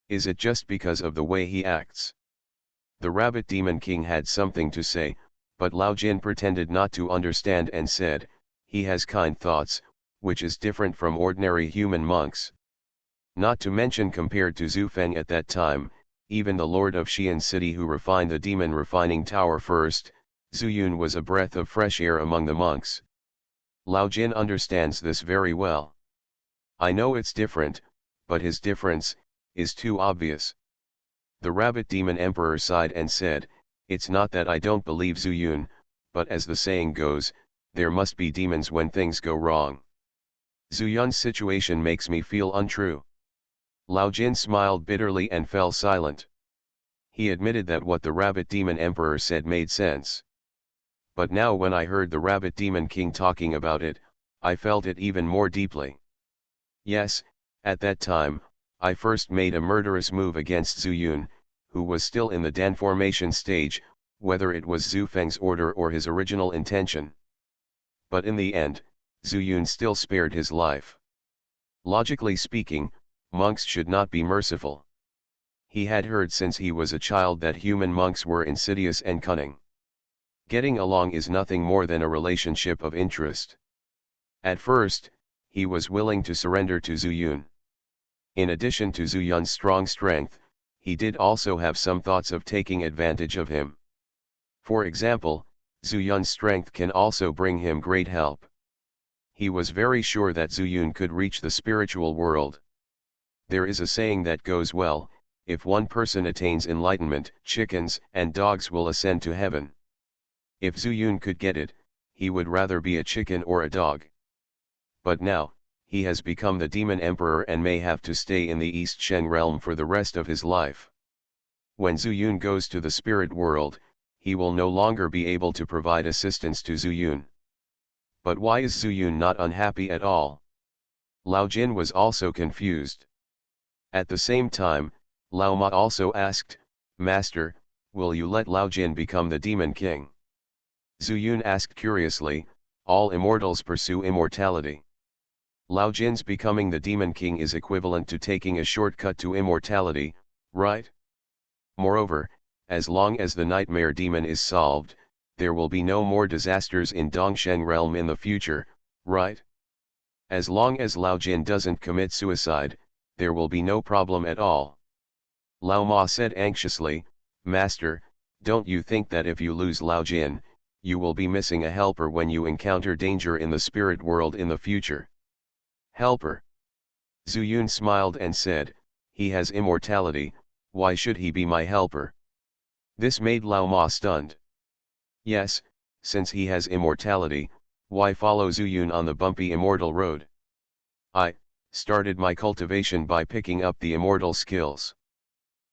A: Is it just because of the way he acts? The Rabbit Demon King had something to say, but Lao Jin pretended not to understand and said, he has kind thoughts, which is different from ordinary human monks. Not to mention compared to Zhu Feng at that time, even the Lord of Xian City who refined the demon refining tower first, Zhu Yun was a breath of fresh air among the monks. Lao Jin understands this very well. I know it's different, but his difference is too obvious. The Rabbit Demon Emperor sighed and said, it's not that I don't believe Zhu Yun, but as the saying goes, there must be demons when things go wrong. Zhu Yun's situation makes me feel untrue. Lao Jin smiled bitterly and fell silent. He admitted that what the Rabbit Demon Emperor said made sense. But now when I heard the Rabbit Demon King talking about it, I felt it even more deeply. Yes, at that time, I first made a murderous move against Zhu Yun, who was still in the Dan formation stage, whether it was Zhu Feng's order or his original intention. But in the end, Zhu Yun still spared his life. Logically speaking, monks should not be merciful. He had heard since he was a child that human monks were insidious and cunning. Getting along is nothing more than a relationship of interest. At first, he was willing to surrender to Zhu Yun. In addition to Zhu Yun's strong strength, he did also have some thoughts of taking advantage of him. For example, Zhu Yun's strength can also bring him great help. He was very sure that Zhu Yun could reach the spiritual world. There is a saying that goes well, if one person attains enlightenment, chickens and dogs will ascend to heaven. If Zhu Yun could get it, he would rather be a chicken or a dog. But now, he has become the Demon Emperor and may have to stay in the East Sheng realm for the rest of his life. When Zhu Yun goes to the spirit world, he will no longer be able to provide assistance to Zhu Yun. But why is Zhu Yun not unhappy at all? Lao Jin was also confused. At the same time, Lao Ma also asked, Master, will you let Lao Jin become the Demon King? Zhu Yun asked curiously, all immortals pursue immortality. Lao Jin's becoming the Demon King is equivalent to taking a shortcut to immortality, right? Moreover, as long as the nightmare demon is solved, there will be no more disasters in Dongsheng realm in the future, right? As long as Lao Jin doesn't commit suicide, there will be no problem at all. Lao Ma said anxiously, Master, don't you think that if you lose Lao Jin, you will be missing a helper when you encounter danger in the spirit world in the future? Helper. Zhu Yun smiled and said, he has immortality, why should he be my helper? This made Lao Ma stunned. Yes, since he has immortality, why follow Zhu Yun on the bumpy immortal road? I started my cultivation by picking up the immortal skills.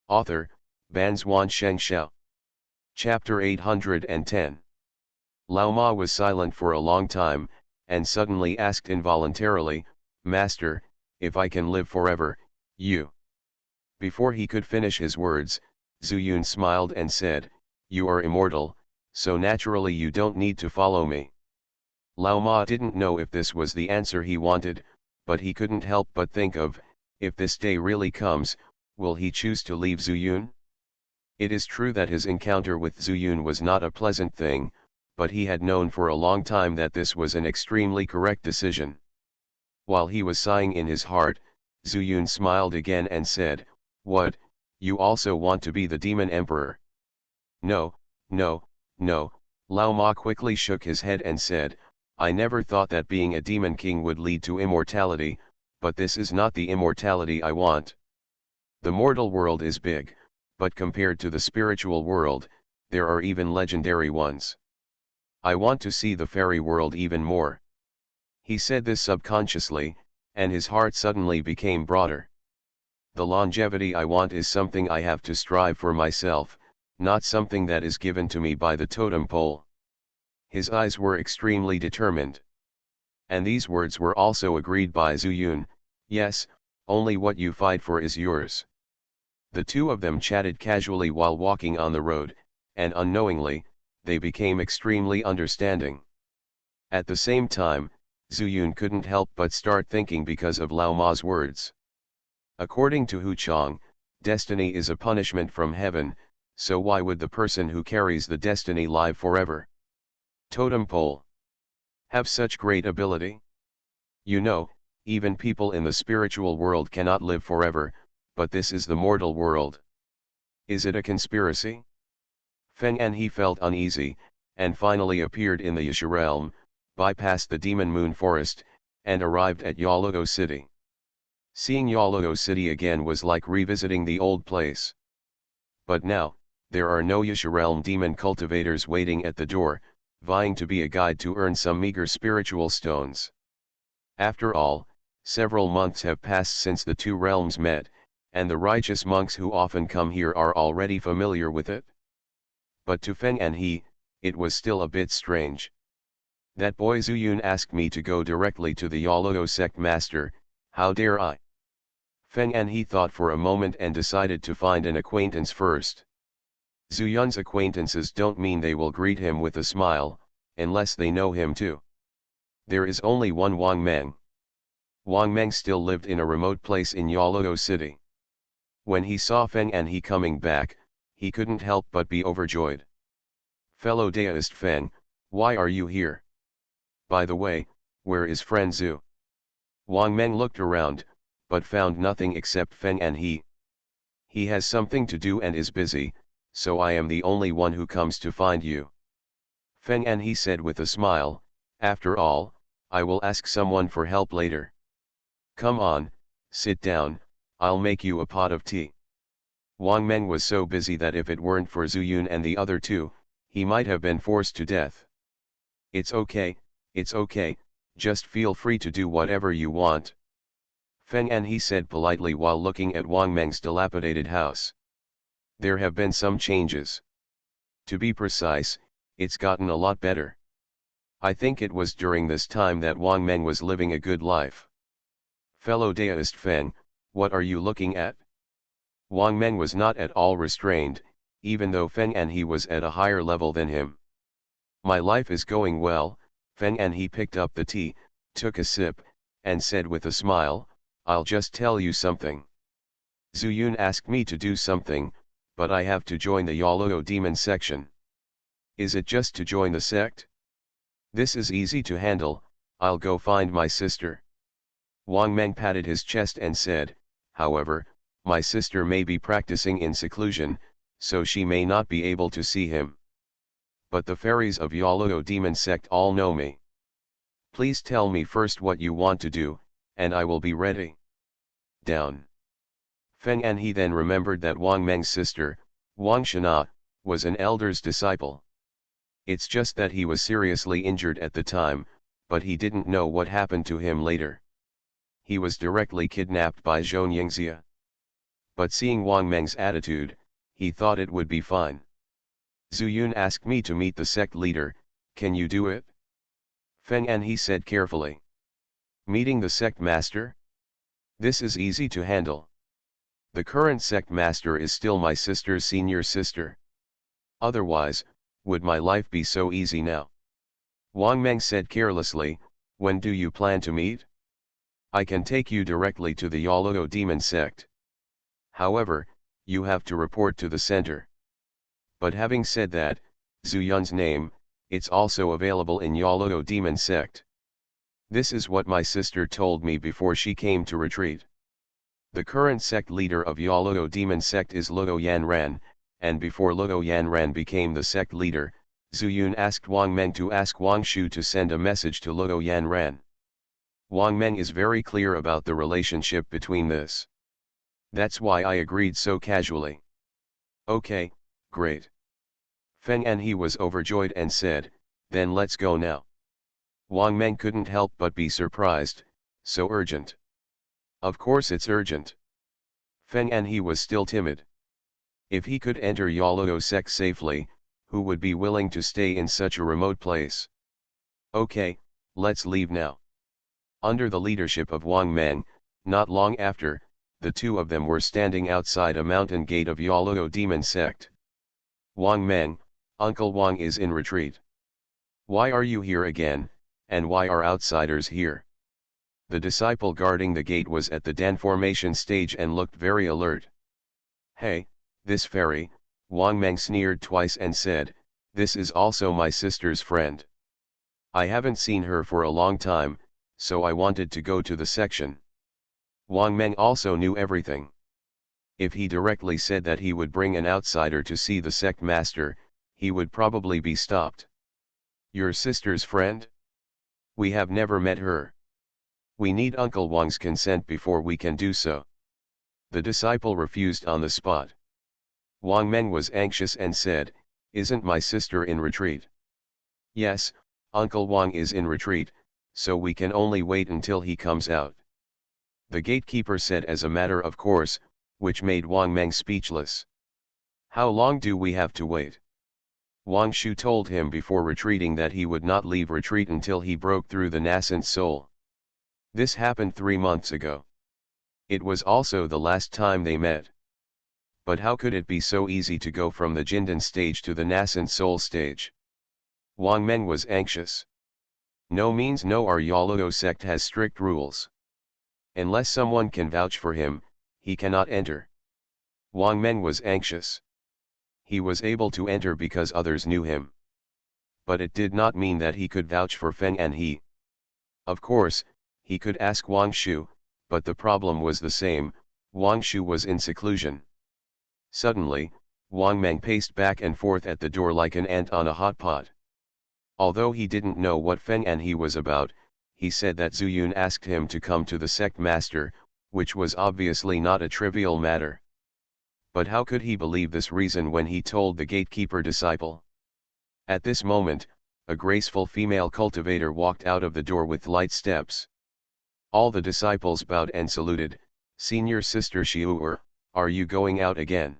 A: Author, Banzuan Xianxia. Chapter 810. Lao Ma was silent for a long time, and suddenly asked involuntarily, Master, if I can live forever, you. Before he could finish his words, Zhu Yun smiled and said, you are immortal, so naturally you don't need to follow me. Lao Ma didn't know if this was the answer he wanted, but he couldn't help but think of, if this day really comes, will he choose to leave Zhu Yun? It is true that his encounter with Zhu Yun was not a pleasant thing, but he had known for a long time that this was an extremely correct decision. While he was sighing in his heart, Zhu Yun smiled again and said, what, you also want to be the Demon Emperor? No, no, no, Lao Ma quickly shook his head and said, I never thought that being a Demon King would lead to immortality, but this is not the immortality I want. The mortal world is big, but compared to the spiritual world, there are even legendary ones. I want to see the fairy world even more. He said this subconsciously, and his heart suddenly became broader. The longevity I want is something I have to strive for myself, not something that is given to me by the totem pole. His eyes were extremely determined. And these words were also agreed by Zhu Yun. Yes, only what you fight for is yours. The two of them chatted casually while walking on the road, and unknowingly, they became extremely understanding. At the same time, Zhu Yun couldn't help but start thinking because of Lao Ma's words. According to Hu Chang, destiny is a punishment from heaven, so why would the person who carries the destiny live forever? Totem pole. Have such great ability? You know, even people in the spiritual world cannot live forever, but this is the mortal world. Is it a conspiracy? Feng Anhe felt uneasy, and finally appeared in the Yasha realm, bypassed the Demon Moon Forest, and arrived at Yalogo City. Seeing Yalogo City again was like revisiting the old place. But now, there are no Yasha realm demon cultivators waiting at the door, vying to be a guide to earn some meager spiritual stones. After all, several months have passed since the two realms met, and the righteous monks who often come here are already familiar with it. But to Feng Anhe, it was still a bit strange. That boy Zhu Yun asked me to go directly to the Yalogo sect master, how dare I? Feng Anhe thought for a moment and decided to find an acquaintance first. Zhu Yun's acquaintances don't mean they will greet him with a smile, unless they know him too. There is only one Wang Meng. Wang Meng still lived in a remote place in Yalogo City. When he saw Feng Anhe coming back, he couldn't help but be overjoyed. Fellow Daoist Feng, why are you here? By the way, where is friend Zhu? Wang Meng looked around, but found nothing except Feng Anhe. He has something to do and is busy, so I am the only one who comes to find you. Feng Anhe said with a smile, after all, I will ask someone for help later. Come on, sit down, I'll make you a pot of tea. Wang Meng was so busy that if it weren't for Zhu Yun and the other two, he might have been forced to death. It's okay, just feel free to do whatever you want. Feng Anhe said politely while looking at Wang Meng's dilapidated house. There have been some changes. To be precise, it's gotten a lot better. I think it was during this time that Wang Meng was living a good life. Fellow Daoist Feng, what are you looking at? Wang Meng was not at all restrained, even though Feng Anhe was at a higher level than him. My life is going well. Feng Anhe picked up the tea, took a sip, and said with a smile, I'll just tell you something. Zhu Yun asked me to do something, but I have to join the Yalogo demon section. Is it just to join the sect? This is easy to handle, I'll go find my sister. Wang Meng patted his chest and said, however, my sister may be practicing in seclusion, so she may not be able to see him. But the fairies of Yalogo demon sect all know me. Please tell me first what you want to do, and I will be ready. Down. Feng Anhe then remembered that Wang Meng's sister, Wang Shana, was an elder's disciple. It's just that he was seriously injured at the time, but he didn't know what happened to him later. He was directly kidnapped by Xianxia. But seeing Wang Meng's attitude, he thought it would be fine. Zhu Yun asked me to meet the sect leader, can you do it? Feng Anhe said carefully. Meeting the sect master? This is easy to handle. The current sect master is still my sister's senior sister. Otherwise, would my life be so easy now? Wang Meng said carelessly, when do you plan to meet? I can take you directly to the Yalogo demon sect. However, you have to report to the center. But having said that, Zhu Yun's name, it's also available in Yalogo demon sect. This is what my sister told me before she came to retreat. The current sect leader of Yalogo demon sect is Luo Yanran, and before Luo Yanran became the sect leader, Zhu Yun asked Wang Meng to ask Wang Shu to send a message to Luo Yanran. Wang Meng is very clear about the relationship between this. That's why I agreed so casually. Okay, great. Feng Anhe was overjoyed and said, then let's go now. Wang Meng couldn't help but be surprised, so urgent. Of course it's urgent. Feng Anhe was still timid. If he could enter Yaluo sect safely, who would be willing to stay in such a remote place? Okay, let's leave now. Under the leadership of Wang Meng, not long after, the two of them were standing outside a mountain gate of Yaluo demon sect. Wang Meng, Uncle Wang is in retreat. Why are you here again, and why are outsiders here? The disciple guarding the gate was at the Dan formation stage and looked very alert. Hey, this fairy, Wang Meng sneered twice and said, this is also my sister's friend. I haven't seen her for a long time, so I wanted to go to the section. Wang Meng also knew everything. If he directly said that he would bring an outsider to see the sect master, he would probably be stopped. Your sister's friend? We have never met her. We need Uncle Wang's consent before we can do so. The disciple refused on the spot. Wang Meng was anxious and said, isn't my sister in retreat? Yes, Uncle Wang is in retreat, so we can only wait until he comes out. The gatekeeper said as a matter of course, which made Wang Meng speechless. How long do we have to wait? Wang Shu told him before retreating that he would not leave retreat until he broke through the nascent soul. This happened 3 months ago. It was also the last time they met. But how could it be so easy to go from the Jindan stage to the nascent soul stage? Wang Meng was anxious. No means no, our Yaluo sect has strict rules. Unless someone can vouch for him, he cannot enter. Wang Meng was anxious. He was able to enter because others knew him. But it did not mean that he could vouch for Feng Anhe. Of course, he could ask Wang Shu, but the problem was the same, Wang Shu was in seclusion. Suddenly, Wang Meng paced back and forth at the door like an ant on a hot pot. Although he didn't know what Feng Anhe was about, he said that Zuyun asked him to come to the sect master, which was obviously not a trivial matter. But how could he believe this reason when he told the gatekeeper disciple? At this moment, a graceful female cultivator walked out of the door with light steps. All the disciples bowed and saluted. Senior Sister Xiu'er, are you going out again?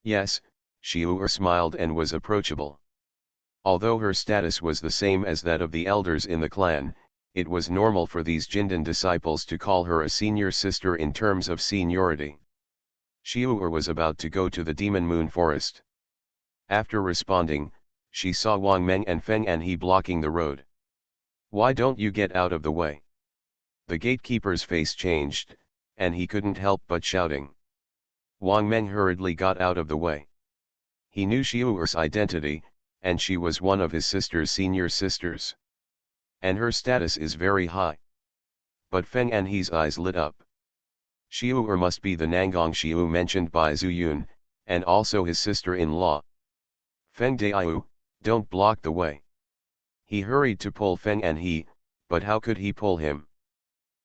A: Yes, Xiu'er smiled and was approachable. Although her status was the same as that of the elders in the clan, it was normal for these Jindan disciples to call her a senior sister in terms of seniority. Xiu'er was about to go to the Demon Moon Forest. After responding, she saw Wang Meng and Feng Anhe blocking the road. Why don't you get out of the way? The gatekeeper's face changed, and he couldn't help but shouting. Wang Meng hurriedly got out of the way. He knew Xiu'er's identity, and she was one of his sister's senior sisters. And her status is very high. But Feng Anhe's eyes lit up. Xiu'er must be the Nangong Xiu mentioned by Zuyun, and also his sister-in-law. Feng Daiyu, don't block the way. He hurried to pull Feng Anhe, but how could he pull him?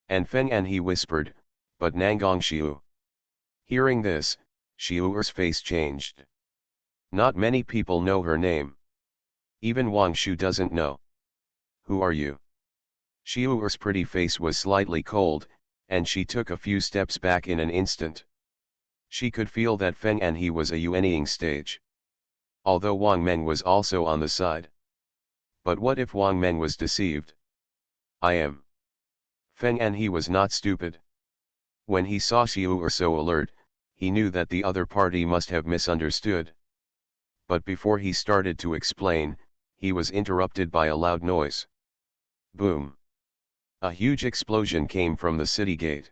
A: And Feng Anhe whispered, but Nangong Xiu. Hearing this, Xiu'er's face changed. Not many people know her name. Even Wang Shu doesn't know. Who are you? Xiu'er's pretty face was slightly cold, and she took a few steps back in an instant. She could feel that Feng Anhe was a Yuanying stage. Although Wang Meng was also on the side. But what if Wang Meng was deceived? I am. Feng Anhe was not stupid. When he saw Xiu'er so alert, he knew that the other party must have misunderstood. But before he started to explain, he was interrupted by a loud noise. Boom! A huge explosion came from the city gate.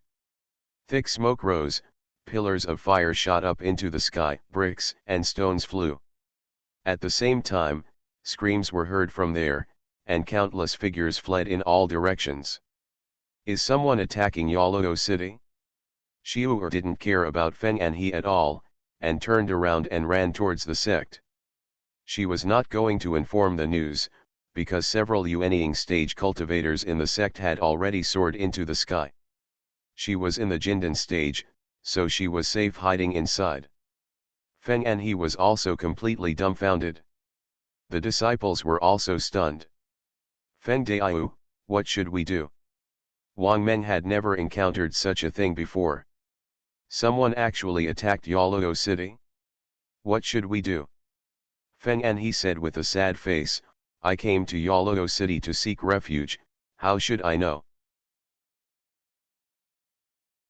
A: Thick smoke rose, pillars of fire shot up into the sky, bricks and stones flew. At the same time, screams were heard from there, and countless figures fled in all directions. Is someone attacking Yaluo City? Xiu'er didn't care about Feng Anhe at all, and turned around and ran towards the sect. She was not going to inform the news, because several Yuanying stage cultivators in the sect had already soared into the sky. She was in the Jindan stage, so she was safe hiding inside. Feng and he was also completely dumbfounded. The disciples were also stunned. Feng Daiyu, what should we do? Wang Meng had never encountered such a thing before. Someone actually attacked Yoluo City? What should we do? Feng and he said with a sad face, I came to Yoluo City to seek refuge, how should I know?